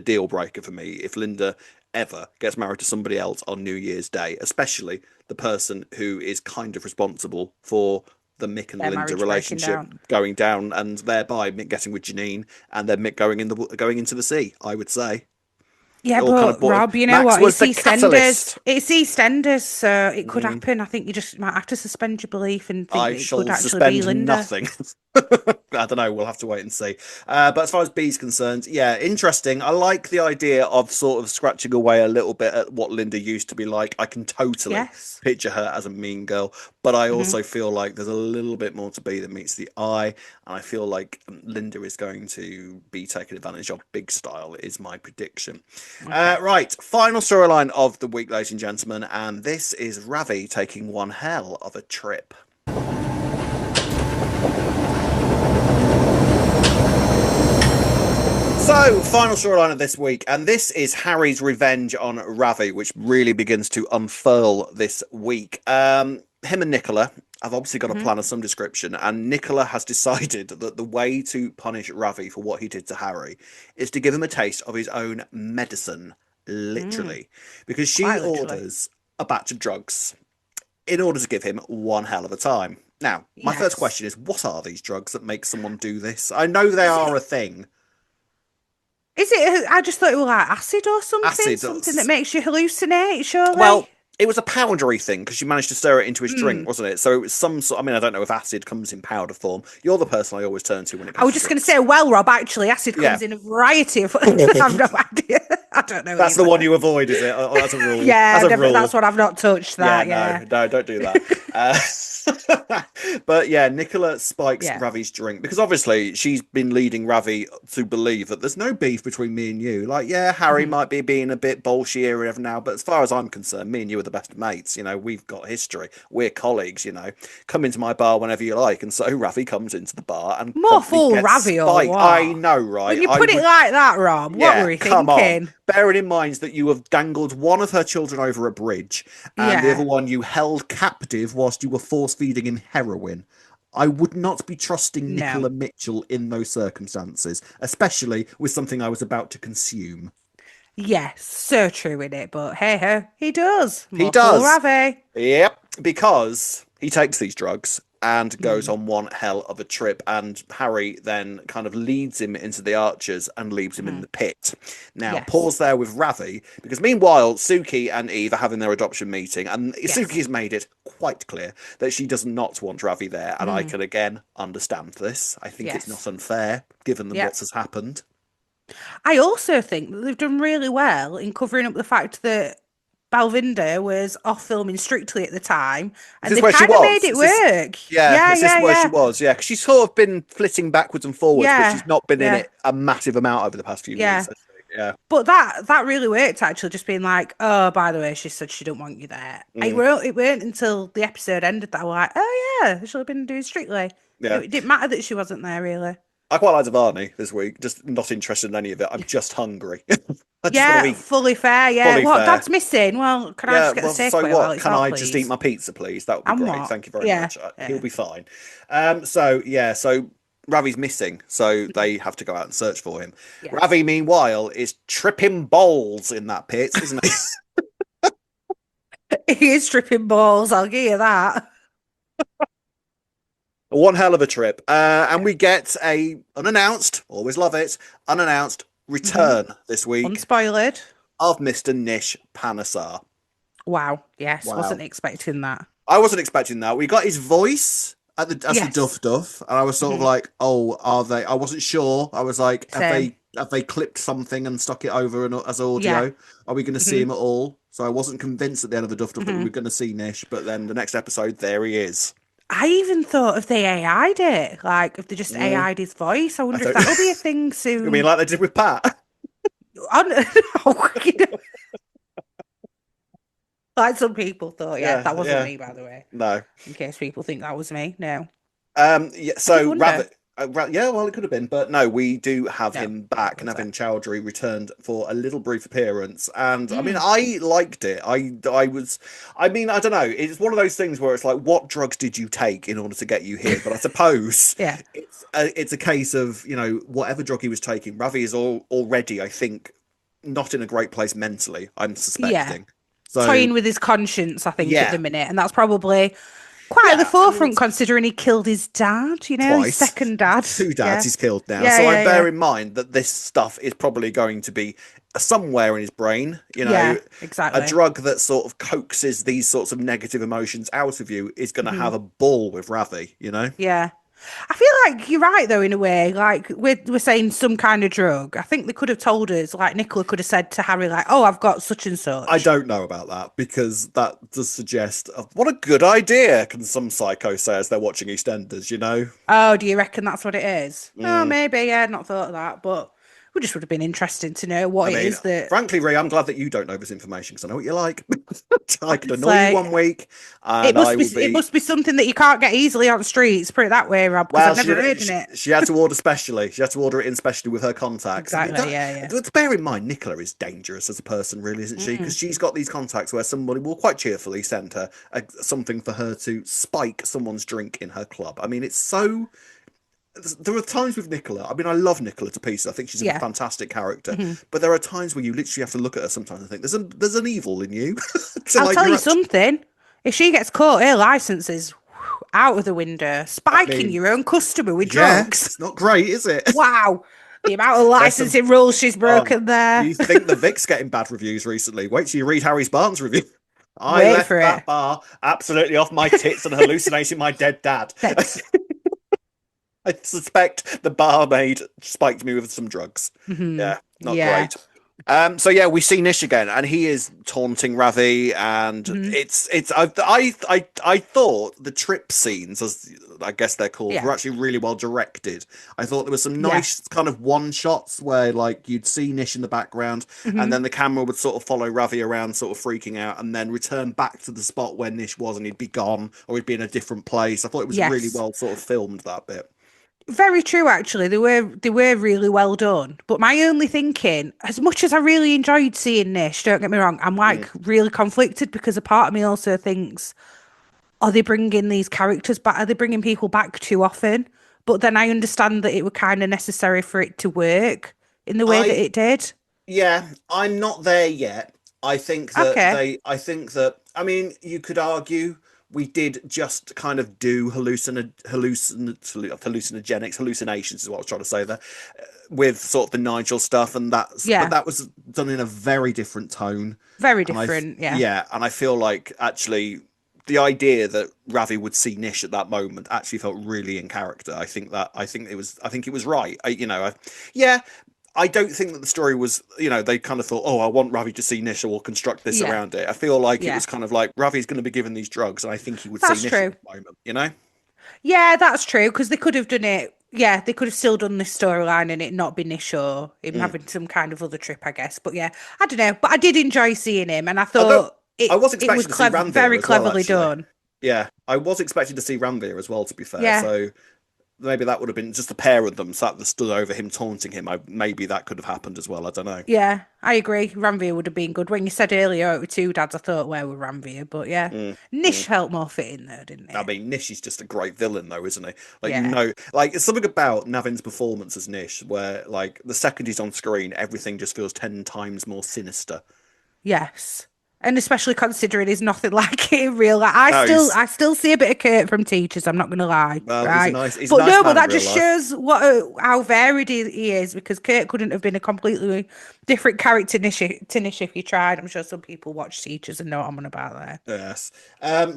deal breaker for me if Linda ever gets married to somebody else on New Year's Day, especially the person who is kind of responsible for the Mick and Their Linda marriage breaking relationship down. going down, and thereby Mick getting with Janine, and then Mick going into the sea. I would say it Yeah, all kind but of boiled. Rob, you know Max what? was the catalyst. It's EastEnders, so it could Mm. happen. I think you just might have to suspend your belief and think I that it could shall actually be suspend Linda. nothing. I don't know. We'll have to wait and see. But as far as B's concerned, yeah, interesting. I like the idea of sort of scratching away a little bit at what Linda used to be like. I can totally Yes. picture her as a mean girl, but I Hmm. also feel like there's a little bit more to B than meets the eye, and I feel like Linda is going to be taken advantage of big style. Is my prediction. Okay. Right, final storyline of the week, ladies and gentlemen, and this is Ravi taking one hell of a trip. So, final storyline of this week, and this is Harry's revenge on Ravi, which really begins to unfurl this week. Him and Nicola have obviously got a Hmm. plan of some description, and Nicola has decided that the way to punish Ravi for what he did to Harry is to give him a taste of his own medicine, Mm, literally, because she quite literally. orders a batch of drugs in order to give him one hell of a time. Now, my first question is, what are these drugs that make someone do this? I know they are a thing. Is it? I just thought it was like acid or something. Acid. Something that makes you hallucinate, surely? Well, it was a powdery thing because you managed to stir it into his drink, wasn't it? So it was some sort. I mean, I don't know if acid comes in powder form. You're the person I always turn to when it comes. I was just going to say, well, Rob, actually, acid comes in a variety of. I have no idea. I don't know. That's the one you avoid, is it? Oh, that's a rule. Yeah, that's what I've not touched. That. No, don't do that. But yeah, Nicola spikes Ravi's drink because obviously she's been leading Ravi to believe that there's no beef between me and you. Like, yeah, Harry might be being a bit bullshit here and now, but as far as I'm concerned, me and you are the best of mates. You know, we've got history. We're colleagues. You know, come into my bar whenever you like. And so Ravi comes into the bar and more fool Ravi or what? I know, right? When you put it like that, Rob, what were you thinking? Come on. Bearing in mind that you have dangled one of her children over a bridge and the other one you held captive whilst you were force feeding him heroin. I would not be trusting Nicola Mitchell in those circumstances, especially with something I was about to consume. Yes, so true in it, but hey ho, he does. He does. Ravi. Yep, because he takes these drugs and goes on one hell of a trip, and Harry then kind of leads him into the Archers and leaves him in the pit. Now, pause there with Ravi, because meanwhile, Suki and Eve are having their adoption meeting, and Suki has made it quite clear that she does not want Ravi there, and I can again understand this. I think it's not unfair, given what has happened. I also think that they've done really well in covering up the fact that Balvinda was off filming Strictly at the time, and they kind of made it work. This is where she was, because she's sort of been flitting backwards and forwards, but she's not been in it a massive amount over the past few weeks. But that really worked, actually, just being like, oh, by the way, she said she didn't want you there. It weren't until the episode ended that I was like, oh yeah, she'll have been doing Strictly. It didn't matter that she wasn't there, really. I quite liked Varney this week, just not interested in any of it. I'm just hungry. Fully fair. Dad's missing? Well, can I just get the takeaway? So what? Can I just eat my pizza, please? That would be great. Thank you very much. He'll be fine. So Ravi's missing, so they have to go out and search for him. Ravi, meanwhile, is tripping balls in that pit, isn't he? He is tripping balls, I'll give you that. One hell of a trip. And we get a unannounced, always love it, unannounced return this week. Unspoiled. Of Mr. Nish Panesar. Wow. Yes, wasn't expecting that. I wasn't expecting that. We got his voice as the Duff Duff, and I was sort of like, oh, are they? I wasn't sure. I was like, have they clipped something and stuck it over as audio? Are we going to see him at all? So I wasn't convinced at the end of the Duff Duff that we were going to see Nish, but then the next episode, there he is. I even thought if they AI'd it, like if they just AI'd his voice, I wonder if that'll be a thing soon. You mean like they did with Pat? Like some people thought, that wasn't me, by the way. No. In case people think that was me, no. So Rabbit. Well, it could have been, but no, we do have him back. Navin Chowdhury returned for a little brief appearance, and I mean, I liked it. I don't know. It's one of those things where it's like, what drugs did you take in order to get you here? But I suppose it's a case of, you know, whatever drug he was taking. Ravi is already, I think, not in a great place mentally. I'm suspecting. So, toying with his conscience, I think, at the minute, and that's probably quite at the forefront, considering he killed his dad, you know, his second dad. 2 dads he's killed now. I bear in mind that this stuff is probably going to be somewhere in his brain, you know. Exactly. A drug that sort of coaxes these sorts of negative emotions out of you is going to have a ball with Ravi, you know? Yeah. I feel like you're right, though, in a way. Like, we're saying some kind of drug. I think they could have told us, like, Nicola could have said to Harry, like, oh, I've got such and such. I don't know about that, because that does suggest, what a good idea, can some psycho say as they're watching EastEnders, you know? Oh, do you reckon that's what it is? Oh, maybe, not thought of that, but it just would have been interesting to know what it is that... Frankly, Rhea, I'm glad that you don't know this information, because I know what you like. I could annoy you one week, and it must be something that you can't get easily on the streets, put it that way, Rob, because I've never heard of it. She had to order specially. She had to order it in specially with her contacts. Exactly, Let's bear in mind, Nicola is dangerous as a person, really, isn't she? Because she's got these contacts where somebody will quite cheerfully send her something for her to spike someone's drink in her club. I mean, it's so... There are times with Nicola. I mean, I love Nicola to pieces. I think she's a fantastic character. But there are times where you literally have to look at her sometimes and think, there's an evil in you. I'll tell you something. If she gets caught, her license is out of the window. Spiking your own customer with yeah, drugs. it's not great, is it? Wow. The amount of licensing rules she's broken there. You think the Vic's getting bad reviews recently? Wait till you read Harry's Barnes review. I Wait left for that it. bar absolutely off my tits and hallucinating my dead dad. I suspect the barmaid spiked me with some drugs. Yeah, not great. So yeah, we see Nish again, and he is taunting Ravi, and I thought the trip scenes, as I guess they're called, were actually really well directed. I thought there was some nice kind of one shots where like you'd see Nish in the background, and then the camera would sort of follow Ravi around, sort of freaking out, and then return back to the spot where Nish was, and he'd be gone or he'd be in a different place. I thought it was really well sort of filmed, that bit. Very true, actually. They were really well done. But my only thinking, as much as I really enjoyed seeing Nish, don't get me wrong, I'm like really conflicted because a part of me also thinks, are they bringing these characters back? Are they bringing people back too often? But then I understand that it was kind of necessary for it to work in the way that it did. Yeah, I'm not there yet. I think that I mean, you could argue we did just kind of do hallucinations is what I was trying to say there, with sort of the Nigel stuff, and but that was done in a very different tone. Very different, Yeah, and I feel like actually the idea that Ravi would see Nish at that moment actually felt really in character. I think it was right. I don't think that the story was, they kind of thought, oh, I want Ravi to see Nish, so we'll construct this around it. I feel like it was kind of like, Ravi's going to be given these drugs, and I think he would see Nish at the moment, Yeah, that's true, because they could have done it, they could have still done this storyline and it not be Nish or him having some kind of other trip, I guess. But yeah, I don't know. But I did enjoy seeing him, and I thought I was expecting to see Ranveer very as well, cleverly done. Yeah, I was expecting to see Ranveer as well, to be fair. So maybe that would have been just a pair of them stood over him, taunting him. Maybe that could have happened as well. I don't know. Yeah, I agree. Ranveer would have been good. When you said earlier, with two dads, I thought, where were Ranveer? But yeah, Nish felt more fitting there, didn't he? I mean, Nish is just a great villain, though, isn't he? Like, it's something about Navin's performance as Nish, where, like, the second he's on screen, everything just feels 10 times more sinister. Yes. And especially considering he's nothing like it in real life. I still see a bit of Kurt from Teachers, I'm not going to lie. Well, right? He's a nice but that just life. shows how varied he is, because Kurt couldn't have been a completely different character to Nish if you tried. I'm sure some people watch Teachers and know what I'm on about there. Yes.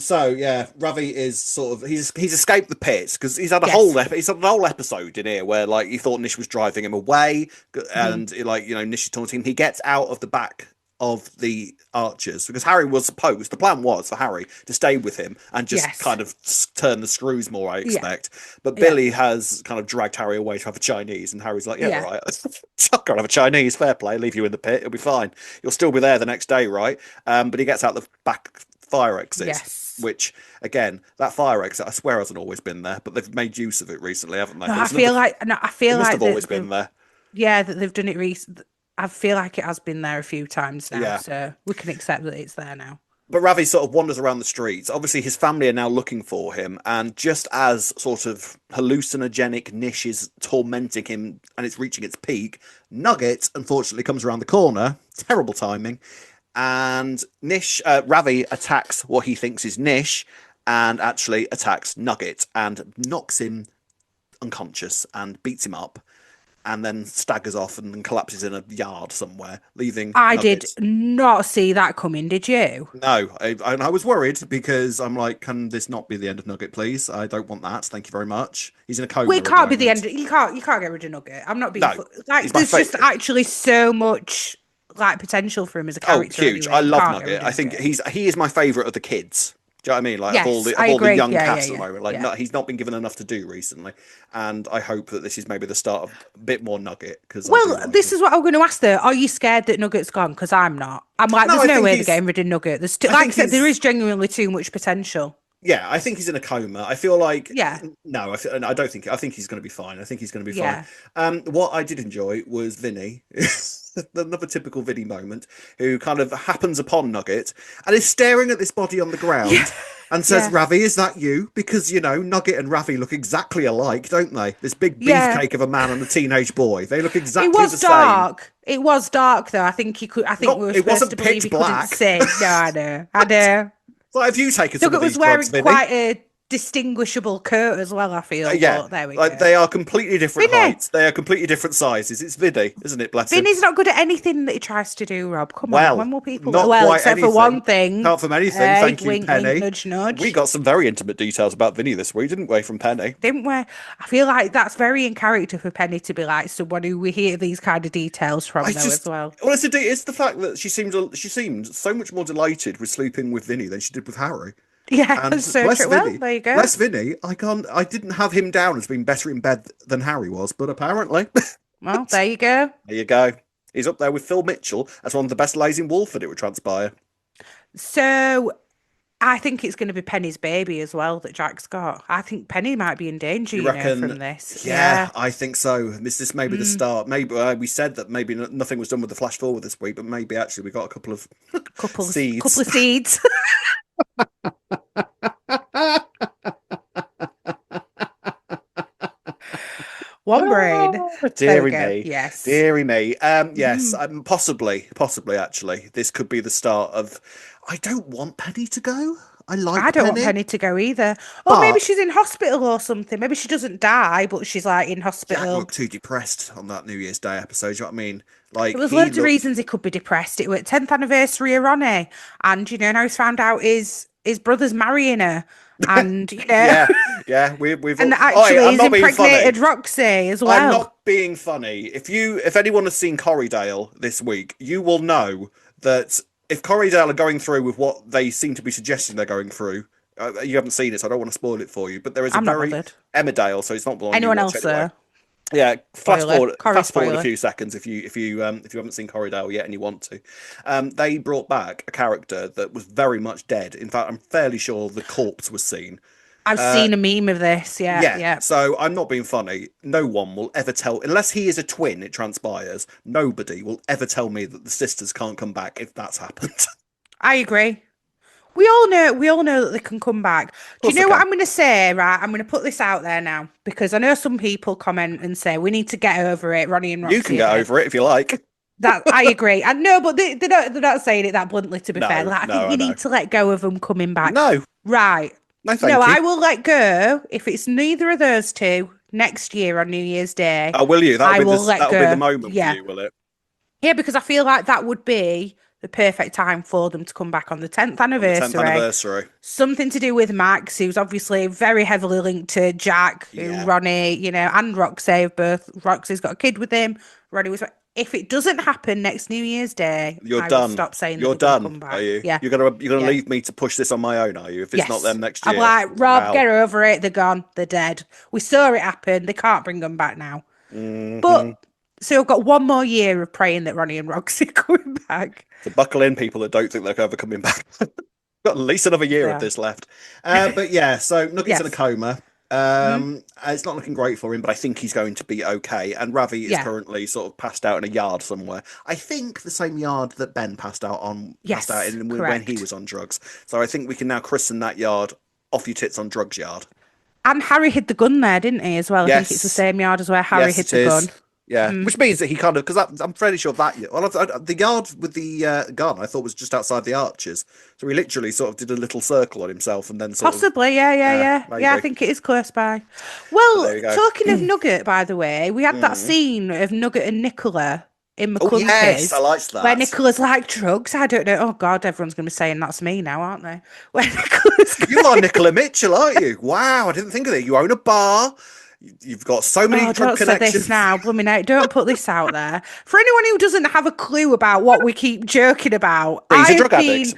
So yeah, Ravi is sort of he's escaped the pits because he's had a whole episode in here where like he thought Nish was driving him away, and Nish is taunting him. He gets out of the back of the archers because the plan was for Harry to stay with him and just kind of turn the screws more, I expect. But Billy has kind of dragged Harry away to have a Chinese, and Harry's like, all right, I'll go and have a Chinese, fair play, leave you in the pit, it'll be fine. You'll still be there the next day, right? But he gets out the back fire exit, which again, that fire exit, I swear hasn't always been there, but they've made use of it recently, haven't they? No, I feel like it must have always been there. Yeah, that they've done it recently. I feel like it has been there a few times now, so we can accept that it's there now. But Ravi sort of wanders around the streets. Obviously, his family are now looking for him, and just as sort of hallucinogenic Nish is tormenting him and it's reaching its peak, Nugget, unfortunately, comes around the corner. Terrible timing. And Ravi attacks what he thinks is Nish, and actually attacks Nugget and knocks him unconscious and beats him up. And then staggers off and collapses in a yard somewhere, leaving Nugget. Did not see that coming, did you? No, I was worried because I'm like, can this not be the end of Nugget, please? I don't want that. Thank you very much. He's in a coma. Well, it can't be the end. You can't get rid of Nugget. I'm not being there's just actually so much like potential for him as a character. Oh, huge! Anyway. I love Nugget. I think he is my favourite of the kids. Do you know what I mean? Like, of all the young cast at the moment. He's not been given enough to do recently. And I hope that this is maybe the start of a bit more Nugget. This is what I'm going to ask though. Are you scared that Nugget's gone? Because I'm not. I'm like, there's no way they're getting rid of Nugget. Like I said, there is genuinely too much potential. Yeah, I think he's in a coma. I feel like no, I don't think. I think he's going to be fine. I think he's going to be fine. What I did enjoy was Vinny, another typical Vinny moment, who kind of happens upon Nugget and is staring at this body on the ground and says, "Ravi, is that you?" Because Nugget and Ravi look exactly alike, don't they? This big beefcake of a man and a teenage boy. They look exactly the same. It was dark though. I think we were supposed to believe he couldn't see. No, I know. Like, have you taken some Nugget of these was wearing drugs, Vinny? quite a distinguishable coat as well, I feel. Yeah, but there we go. They are completely different Vinny. heights. They are completely different sizes. It's Vinny, isn't it? Bless him. Vinny's not good at anything that he tries to do, Rob. Come on, when will people? Not well, quite except anything. for one thing. Apart from anything, hey, thank you, wink, Penny. Wink, nudge, nudge. We got some very intimate details about Vinny this week, didn't we, from Penny? Didn't we? I feel like that's very in character for Penny to be like someone who we hear these kind of details from, as well. Well, it's the fact that she seemed so much more delighted with sleeping with Vinny than she did with Harry. Yeah, and so bless Vinny. Well, there you go. Bless Vinny. I didn't have him down as being better in bed than Harry was, but apparently. Well, there you go. There you go. He's up there with Phil Mitchell as one of the best lays in Walford, it would transpire. So, I think it's going to be Penny's baby as well that Jack's got. I think Penny might be in danger, from this. Yeah, I think so. This may be the start. Maybe we said that maybe nothing was done with the flash forward this week, but maybe actually we got a couple of seeds. Couple of seeds. One brain. Deary me. Yes. Deary me. Yes, possibly actually. This could be the start of I don't want Penny to go. I don't want Penny to go either. Or maybe she's in hospital or something. Maybe she doesn't die, but she's like in hospital. Jack looked too depressed on that New Year's Day episode. You know what I mean? Like there was loads of reasons he could be depressed. It was 10th anniversary of Ronnie, and now he's found out his brother's marrying her, and yeah, we've and actually he's impregnated Roxy as well. I'm not being funny. If anyone has seen Corriedale this week, you will know that if Corriedale are going through with what they seem to be suggesting they're going through, you haven't seen it, so I don't want to spoil it for you. But there is Emmerdale, so it's not the one anyone else, sir. Yeah, fast forward a few seconds if you haven't seen Corriedale yet and you want to. They brought back a character that was very much dead. In fact, I'm fairly sure the corpse was seen. I've seen a meme of this. Yeah. So I'm not being funny. No one will ever tell, unless he is a twin, it transpires. Nobody will ever tell me that the sisters can't come back if that's happened. I agree. We all know that they can come back. Do you know what I'm going to say, right? I'm going to put this out there now because I know some people comment and say we need to get over it, Ronnie and Roxy. You can get over it if you like. That I agree. And no, but they're not saying it that bluntly, to be fair. Like, I think you need to let go of them coming back. No. Right. No, thank you. I will let go if it's neither of those two next year on New Year's Day. Oh, will you? That'll be the moment for you, will it? Yeah, because I feel like that would be the perfect time for them to come back on the 10th anniversary. Something to do with Max, who's obviously very heavily linked to Jack, Ronnie, and Roxy. Roxy's got a kid with him. Ronnie was. If it doesn't happen next New Year's Day, you're done. Will stop saying you're done. Come back. Are you? Yeah. You're gonna leave me to push this on my own, are you? If it's not them next year, I'm like, Rob, get over it. They're gone. They're dead. We saw it happen. They can't bring them back now. Mm-hmm. But so I've got one more year of praying that Ronnie and Roxy are coming back. So buckle in, people that don't think they're ever coming back. Got at least another year of this left. But yeah, so Nugget's in a coma. It's not looking great for him, but I think he's going to be okay. And Ravi is currently sort of passed out in a yard somewhere. I think the same yard that Ben passed out in when he was on drugs. So I think we can now christen that yard Off Your Tits on Drugs yard. And Harry hid the gun there, didn't he, as well? I think it's the same yard as where Harry hid the gun. Yeah, which means that he kind of, because I'm fairly sure that the yard with the gun I thought was just outside the arches, so he literally sort of did a little circle on himself and then possibly, yeah. I think it is close by. Well, talking of Nugget, by the way, we had that scene of Nugget and Nicola in McClunkey's. Yes, I liked that. Where Nicola's like, drugs? I don't know. Oh God, everyone's going to be saying that's me now, aren't they? Where Nicola's you are Nicola Mitchell, aren't you? Wow, I didn't think of it. You own a bar. You've got so many drug connections. Don't say this now, blooming out. Don't put this out there. For anyone who doesn't have a clue about what we keep joking about, he's a drug addict.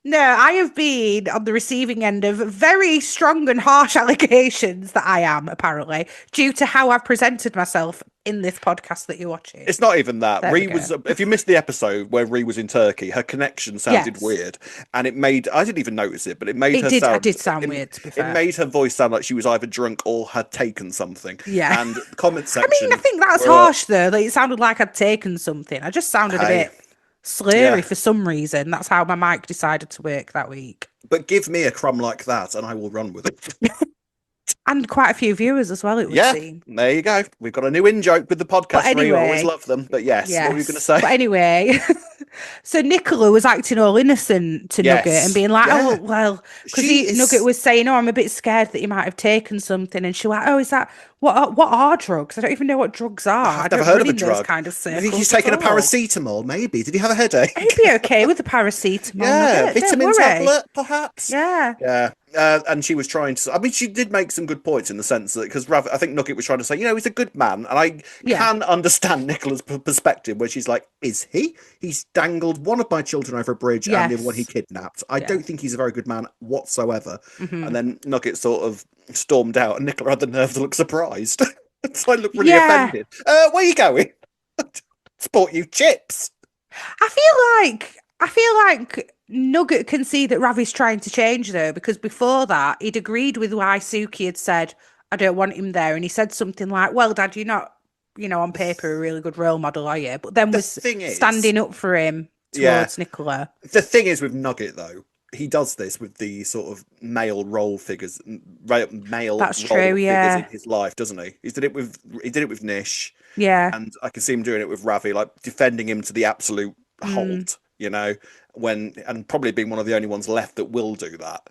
No, I have been on the receiving end of very strong and harsh allegations that I am, apparently, due to how I've presented myself in this podcast that you're watching. It's not even that. Ree was, if you missed the episode where Ree was in Turkey, her connection sounded weird. And it made, I didn't even notice it, but it made it did sound weird, to be fair. It made her voice sound like she was either drunk or had taken something. Yeah. And the comment section. I mean, I think that's harsh, though. Like, it sounded like I'd taken something. I just sounded a bit slurry for some reason. That's how my mic decided to work that week. But give me a crumb like that and I will run with it. And quite a few viewers as well, it would seem. There you go. We've got a new in-joke with the podcast. Anyway, you always love them. But yes, what were you going to say? But anyway, so Nicola was acting all innocent to Nugget and being like, oh, well, because Nugget was saying, oh, I'm a bit scared that you might have taken something. And she was like, oh, is that, what are drugs? I don't even know what drugs are. I've never heard of a drug. Kind of I think he's taken a paracetamol, maybe. Did he have a headache? He'd be okay with the paracetamol. Yeah, vitamin tablet, perhaps. Yeah. Yeah. And she was trying to. I mean, she did make some good points in the sense that because I think Nugget was trying to say, he's a good man, and I can understand Nicola's perspective where she's like, "Is he? He's dangled one of my children over a bridge and the other one he kidnapped. I don't think he's a very good man whatsoever." Mm-hmm. And then Nugget sort of stormed out, and Nicola had the nerve to look surprised. So I looked really offended. Where are you going? Sport you chips. I feel like Nugget can see that Ravi's trying to change, though, because before that, he'd agreed with why Suki had said, I don't want him there. And he said something like, well, Dad, you're not, on paper, a really good role model, are you? But then was standing up for him towards Nicola. The thing is with Nugget, though, he does this with the sort of male role figures, figures in his life, doesn't he? He did it with Nish. Yeah. And I can see him doing it with Ravi, like defending him to the absolute halt, and probably being one of the only ones left that will do that.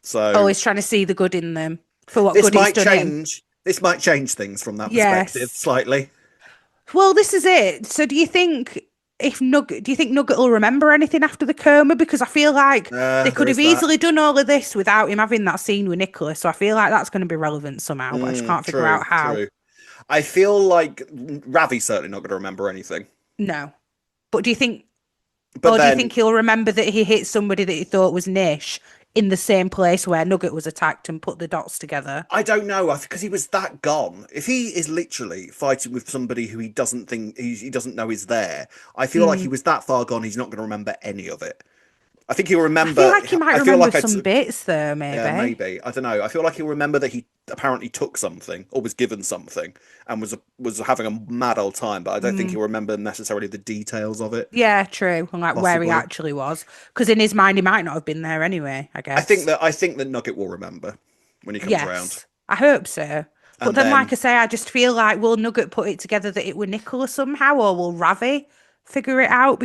So always trying to see the good in them for what good he's done. This might change things from that perspective slightly. Well, this is it. So do you think Nugget will remember anything after the coma? Because I feel like they could have easily done all of this without him having that scene with Nicola. So I feel like that's going to be relevant somehow, but I just can't figure out how. True. I feel like Ravi's certainly not going to remember anything. No. But do you think do you think he'll remember that he hit somebody that he thought was Nish in the same place where Nugget was attacked and put the dots together? I don't know, because he was that gone. If he is literally fighting with somebody who he doesn't know is there, I feel like he was that far gone, he's not going to remember any of it. I think he'll remember. I feel like he might remember some bits, though, maybe. Yeah, maybe. I don't know. I feel like he'll remember that he apparently took something or was given something and was having a mad old time, but I don't think he'll remember necessarily the details of it. Yeah, true. And where he actually was. Because in his mind, he might not have been there anyway, I guess. I think that Nugget will remember when he comes around. I hope so. But then, like I say, I just feel like, will Nugget put it together that it were Nicola somehow, or will Ravi figure it out?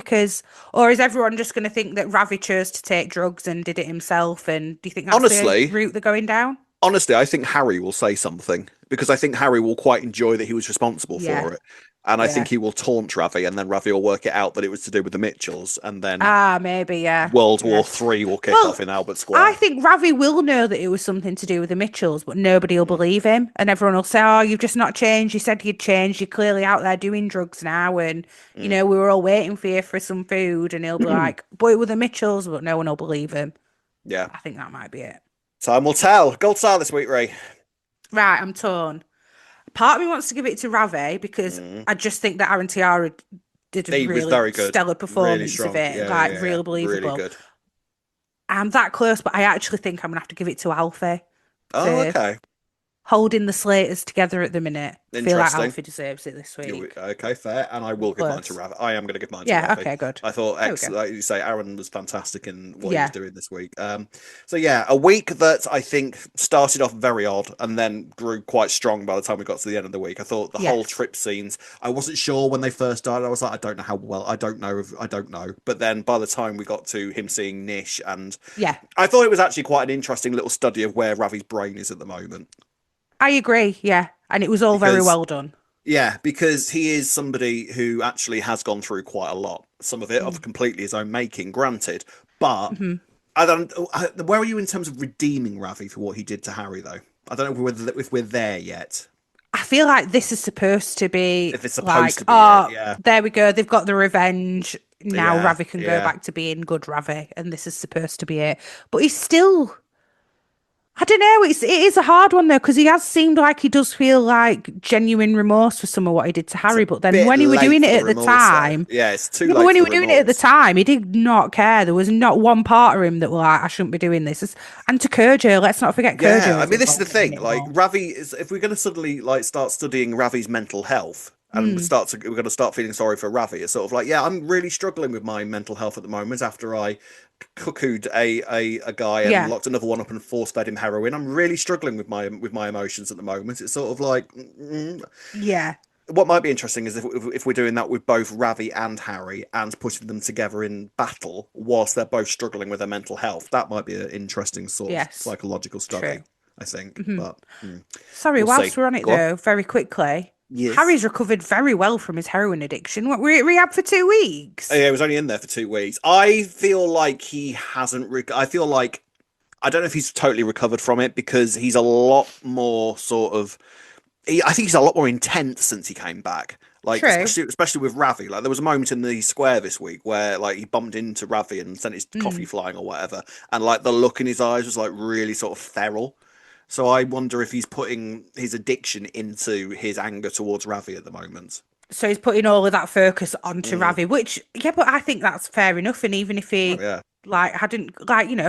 Or is everyone just going to think that Ravi chose to take drugs and did it himself? And do you think that's the route they're going down? Honestly, I think Harry will say something, because I think Harry will quite enjoy that he was responsible for it. And I think he will taunt Ravi, and then Ravi will work it out that it was to do with the Mitchells, and then maybe, World War III will kick off in Albert Square. I think Ravi will know that it was something to do with the Mitchells, but nobody will believe him, and everyone will say, "Oh, you've just not changed. You said you'd changed. You're clearly out there doing drugs now, and we were all waiting for you for some food." And he'll be like, "But it were the Mitchells," but no one will believe him. Yeah, I think that might be it. Time will tell. Gold star this week, Ray. Right, I'm torn. Part of me wants to give it to Ravi because I just think that Aaron Tiara did a really stellar performance of it. Really believable. Really good. I'm that close, but I actually think I'm going to have to give it to Alfie. Oh, okay. Holding the Slaters together at the minute. I feel like Alfie deserves it this week. Okay, fair. And I will give mine to Ravi. I am going to give mine to Ravi. Yeah, okay, good. I thought, like you say, Aaron was fantastic in what he was doing this week. So yeah, a week that I think started off very odd and then grew quite strong by the time we got to the end of the week. I thought the whole trip scenes, I wasn't sure when they first started. I was like, I don't know how well, I don't know. But then by the time we got to him seeing Nish, and I thought it was actually quite an interesting little study of where Ravi's brain is at the moment. I agree, and it was all very well done. Yeah, because he is somebody who actually has gone through quite a lot. Some of it of completely his own making, granted. But where are you in terms of redeeming Ravi for what he did to Harry, though? I don't know if we're there yet. I feel like this is supposed to be if it's supposed to be there we go. They've got the revenge. Now Ravi can go back to being good Ravi, and this is supposed to be it. But he's still... I don't know. It is a hard one though, because he has seemed like he does feel like genuine remorse for some of what he did to Harry. But then when he were doing it at the time, it's too late. But when he were doing it at the time, he did not care. There was not one part of him that was like, I shouldn't be doing this. And to Kojo, let's not forget Kojo. Yeah, I mean, this is the thing. Like Ravi is, if we're going to suddenly start studying Ravi's mental health, and we're going to start feeling sorry for Ravi. It's sort of like, yeah, I'm really struggling with my mental health at the moment after I cuckooed a guy and locked another one up and force fed him heroin. I'm really struggling with my emotions at the moment. It's sort of like, yeah. What might be interesting is if we're doing that with both Ravi and Harry and putting them together in battle whilst they're both struggling with their mental health. That might be an interesting sort of psychological study, true. I think. But sorry, we'll whilst see. we're on it though, very quickly. Yes. Harry's recovered very well from his heroin addiction. What, were at rehab for 2 weeks? Yeah, he was only in there for 2 weeks. I feel like he hasn't. I feel like I don't know if he's totally recovered from it because he's a lot more sort of. I think he's a lot more intense since he came back. Like especially with Ravi. Like there was a moment in the square this week where like he bumped into Ravi and sent his coffee flying or whatever, and like the look in his eyes was like really sort of feral. So I wonder if he's putting his addiction into his anger towards Ravi at the moment. So he's putting all of that focus onto Ravi, which, but I think that's fair enough. And even if he, hadn't,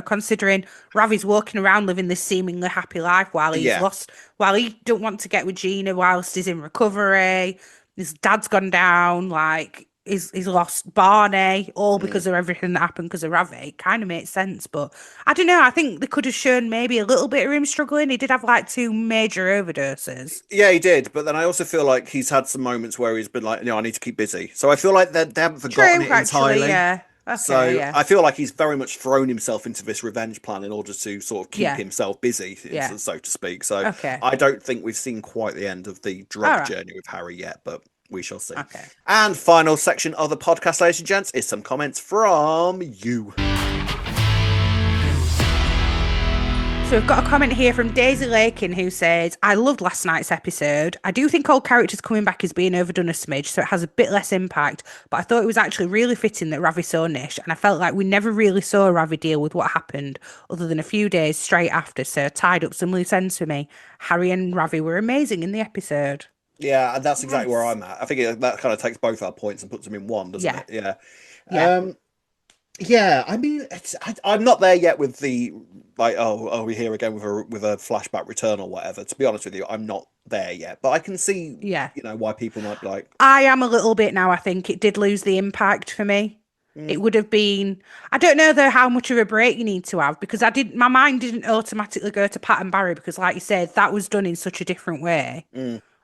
considering Ravi's walking around living this seemingly happy life while he's while he don't want to get with Gina whilst he's in recovery, his dad's gone down, he's lost Barney, all because of everything that happened because of Ravi. It kind of makes sense, but I don't know. I think they could have shown maybe a little bit of him struggling. He did have 2 major overdoses. Yeah, he did. But then I also feel like he's had some moments where he's been like, I need to keep busy. So I feel like they haven't forgotten it entirely. Yeah. Okay, I feel like he's very much thrown himself into this revenge plan in order to sort of keep himself busy, so to speak. So I don't think we've seen quite the end of the drug journey with Harry yet, but we shall see. Okay. And final section of the podcast, ladies and gents, is some comments from you. So we've got a comment here from Daisy Lakin who says, I loved last night's episode. I do think all characters coming back is being overdone a smidge, so it has a bit less impact, but I thought it was actually really fitting that Ravi saw Nish, and I felt like we never really saw Ravi deal with what happened other than a few days straight after, so tied up some loose ends for me. Harry and Ravi were amazing in the episode. Yeah, and that's exactly where I'm at. I think that kind of takes both our points and puts them in one, doesn't it? Yeah. I mean, I'm not there yet with the we're here again with a flashback return or whatever. To be honest with you, I'm not there yet, but I can see, why people might be like. I am a little bit now. I think it did lose the impact for me. It would have been. I don't know though how much of a break you need to have because my mind didn't automatically go to Pat and Barry because, like you said, that was done in such a different way.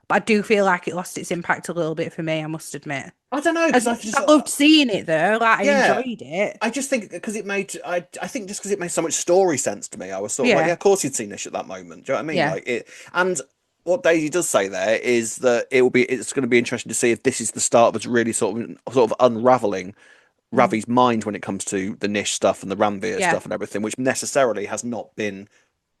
But I do feel like it lost its impact a little bit for me, I must admit. I don't know, because I loved seeing it though. I enjoyed it. I just think because it made I think just because it made so much story sense to me, I was sort of like, of course you'd seen this at that moment. Do you know what I mean? Yeah. Like it, and what Daisy does say there is that it's going to be interesting to see if this is the start of us really sort of unraveling Ravi's mind when it comes to the Nish stuff and the Ranveer stuff and everything, which necessarily has not been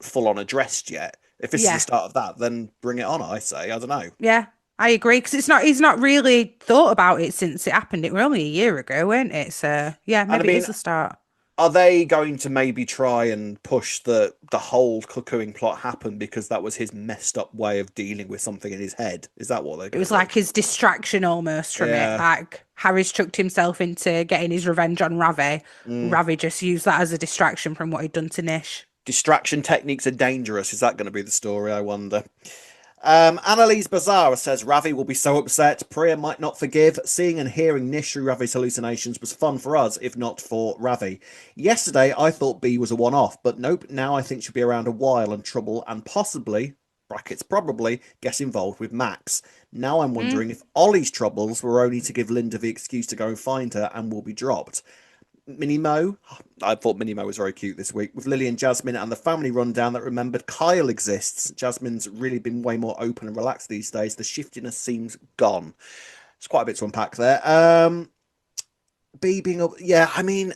full on addressed yet. If this is the start of that, then bring it on, I say. I don't know. Yeah, I agree, because he's not really thought about it since it happened. It was only a year ago, weren't it? So, maybe it is the start. Are they going to maybe try and push the whole cuckooing plot happen because that was his messed up way of dealing with something in his head? Is that what they're going to do? It was like his distraction almost from it. Like, Harry's chucked himself into getting his revenge on Ravi. Ravi just used that as a distraction from what he'd done to Nish. Distraction techniques are dangerous. Is that going to be the story, I wonder? Annalise Bazara says Ravi will be so upset. Priya might not forgive. Seeing and hearing Nish through Ravi's hallucinations was fun for us, if not for Ravi. Yesterday, I thought B was a one-off, but nope, now I think she'll be around a while and trouble and possibly, brackets probably, get involved with Max. Now I'm wondering if Ollie's troubles were only to give Linda the excuse to go and find her and will be dropped. Minnie Mo, I thought Minnie Mo was very cute this week, with Lily and Jasmine and the family rundown that remembered Kyle exists. Jasmine's really been way more open and relaxed these days. The shiftiness seems gone. It's quite a bit to unpack there. B being up, I mean,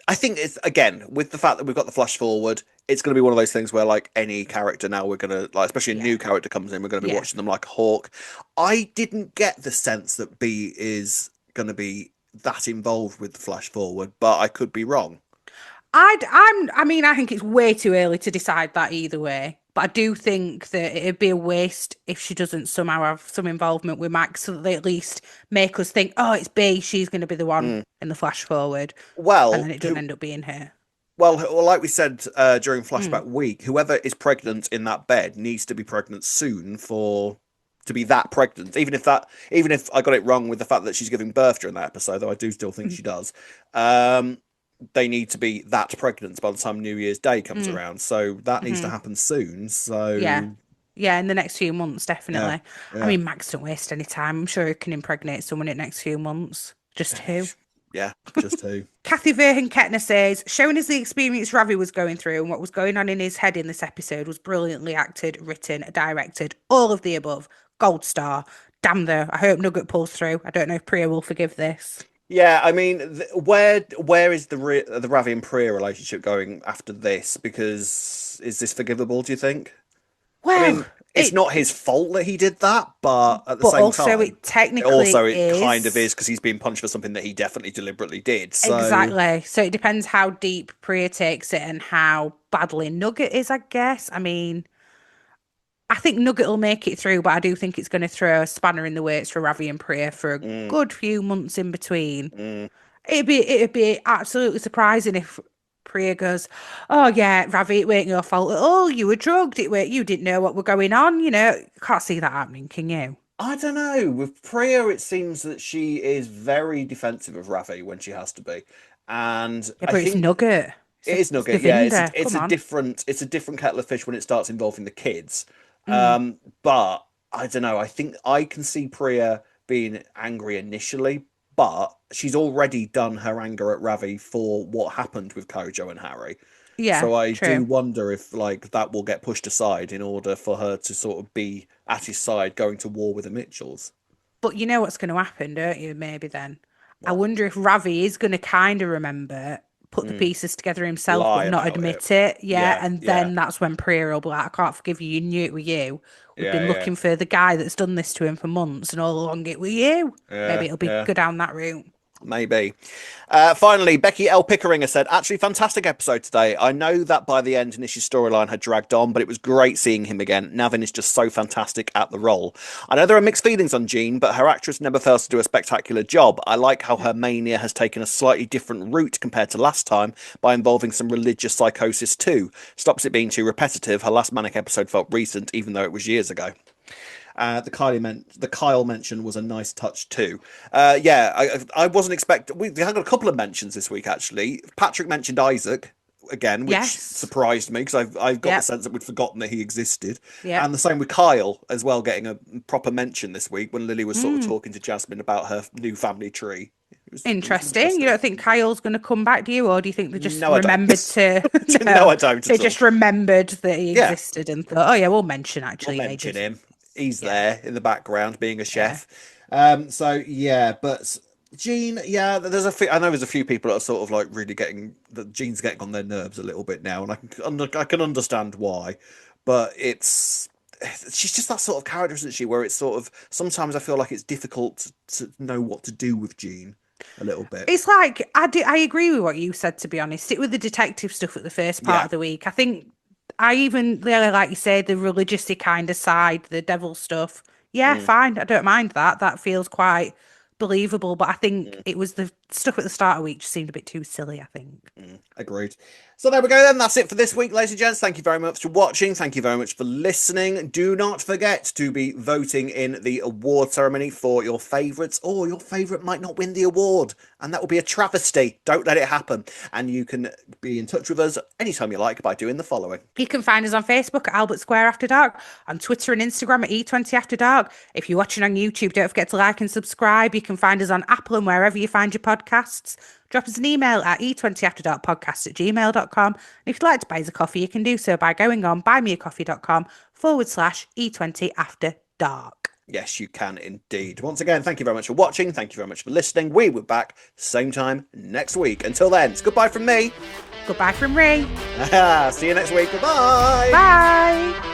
I think it's, again, with the fact that we've got the flash forward, it's going to be one of those things where, like, any character now we're going to, like, especially a new character comes in, we're going to be watching them like a hawk. I didn't get the sense that B is going to be that involved with the flash forward, but I could be wrong. I think it's way too early to decide that either way. But I do think that it'd be a waste if she doesn't somehow have some involvement with Max, so that they at least make us think, oh, it's B, she's going to be the one in the flash forward. Well, and then it doesn't end up being her. Well, like we said during flashback week, whoever is pregnant in that bed needs to be pregnant soon for to be that pregnant, even if I got it wrong with the fact that she's giving birth during that episode, though I do still think she does. They need to be that pregnant by the time New Year's Day comes around, so that needs to happen soon. So yeah, in the next few months, definitely. Yeah. I mean, Max don't waste any time. I'm sure he can impregnate someone in the next few months. Just who? Yeah, just who. Kathy Verhan Kettner says, showing us the experience Ravi was going through and what was going on in his head in this episode was brilliantly acted, written, directed, all of the above. Gold star. Damn though, I hope Nugget pulls through. I don't know if Priya will forgive this. Yeah, I mean, where is the Ravi and Priya relationship going after this? Because is this forgivable, do you think? Well, I mean, it's not his fault that he did that, but at the same time, it technically it kind of is because he's being punished for something that he definitely deliberately did. So. Exactly. So it depends how deep Priya takes it and how badly Nugget is, I guess. I mean, I think Nugget will make it through, but I do think it's going to throw a spanner in the works for Ravi and Priya for a good few months in between. It'd be absolutely surprising if Priya goes, "Oh yeah, Ravi, it weren't your fault at all. You were drugged. You didn't know what were going on. You know, can't see that happening, can you?" I don't know. With Priya, it seems that she is very defensive of Ravi when she has to be, and yeah, but it's Nugget. It is Nugget. Yeah, it's a different kettle of fish when it starts involving the kids. But I don't know. I think I can see Priya being angry initially, but she's already done her anger at Ravi for what happened with Kojo and Harry. Yeah, so I true. do wonder if that will get pushed aside in order for her to sort of be at his side going to war with the Mitchells. But you know what's going to happen, don't you? Maybe then. What? I wonder if Ravi is going to kind of remember, put the pieces together himself, but not admit it. Yeah, and then that's when Priya will be like, "I can't forgive you. You knew it were you. We've been looking for the guy that's done this to him for months, and all along it were you." Maybe it'll go down that route. Maybe. Finally, Becky L. Pickeringer said, actually, fantastic episode today. I know that by the end, Nishi's storyline had dragged on, but it was great seeing him again. Navin is just so fantastic at the role. I know there are mixed feelings on Jean, but her actress never fails to do a spectacular job. I like how her mania has taken a slightly different route compared to last time by involving some religious psychosis too. Stops it being too repetitive. Her last manic episode felt recent, even though it was years ago. The Kyle mention was a nice touch too. I wasn't expecting. We had a couple of mentions this week actually. Patrick mentioned Isaac again, which surprised me because I've got the sense that we'd forgotten that he existed. And the same with Kyle as well, getting a proper mention this week when Lily was sort of talking to Jasmine about her new family tree. Interesting. You don't think Kyle's going to come back, do you? Or do you think they just remembered to... No, I don't. They just remembered that he existed and thought, oh yeah, we'll mention actually. We'll mention him. He's there in the background being a chef. But Jean, I know there's a few people that are sort of like really getting that Jean's getting on their nerves a little bit now, and I can understand why, but she's just that sort of character, isn't she? Where it's sort of sometimes I feel like it's difficult to know what to do with Jean. A little bit. It's like I agree with what you said. To be honest, stick with the detective stuff at the first part of the week. I think. I even really, like you say, the religious-y kind of side, the devil stuff. Yeah, fine. I don't mind that. That feels quite believable. But I think it was the stuff at the start of the week just seemed a bit too silly, I think. Agreed. So there we go then. That's it for this week, ladies and gents. Thank you very much for watching. Thank you very much for listening. Do not forget to be voting in the award ceremony for your favourites, or your favourite might not win the award, and that will be a travesty. Don't let it happen. And you can be in touch with us anytime you like by doing the following. You can find us on Facebook at Albert Square After Dark, on Twitter and Instagram at E20 After Dark. If you're watching on YouTube, don't forget to like and subscribe. You can find us on Apple and wherever you find your podcasts. Drop us an email at e20afterdarkpodcast@gmail.com. And if you'd like to buy us a coffee, you can do so by going on buymeacoffee.com/E20afterdark. Yes, you can indeed. Once again, thank you very much for watching. Thank you very much for listening. We will be back same time next week. Until then, it's goodbye from me. Goodbye from Ray. See you next week. Goodbye. Bye.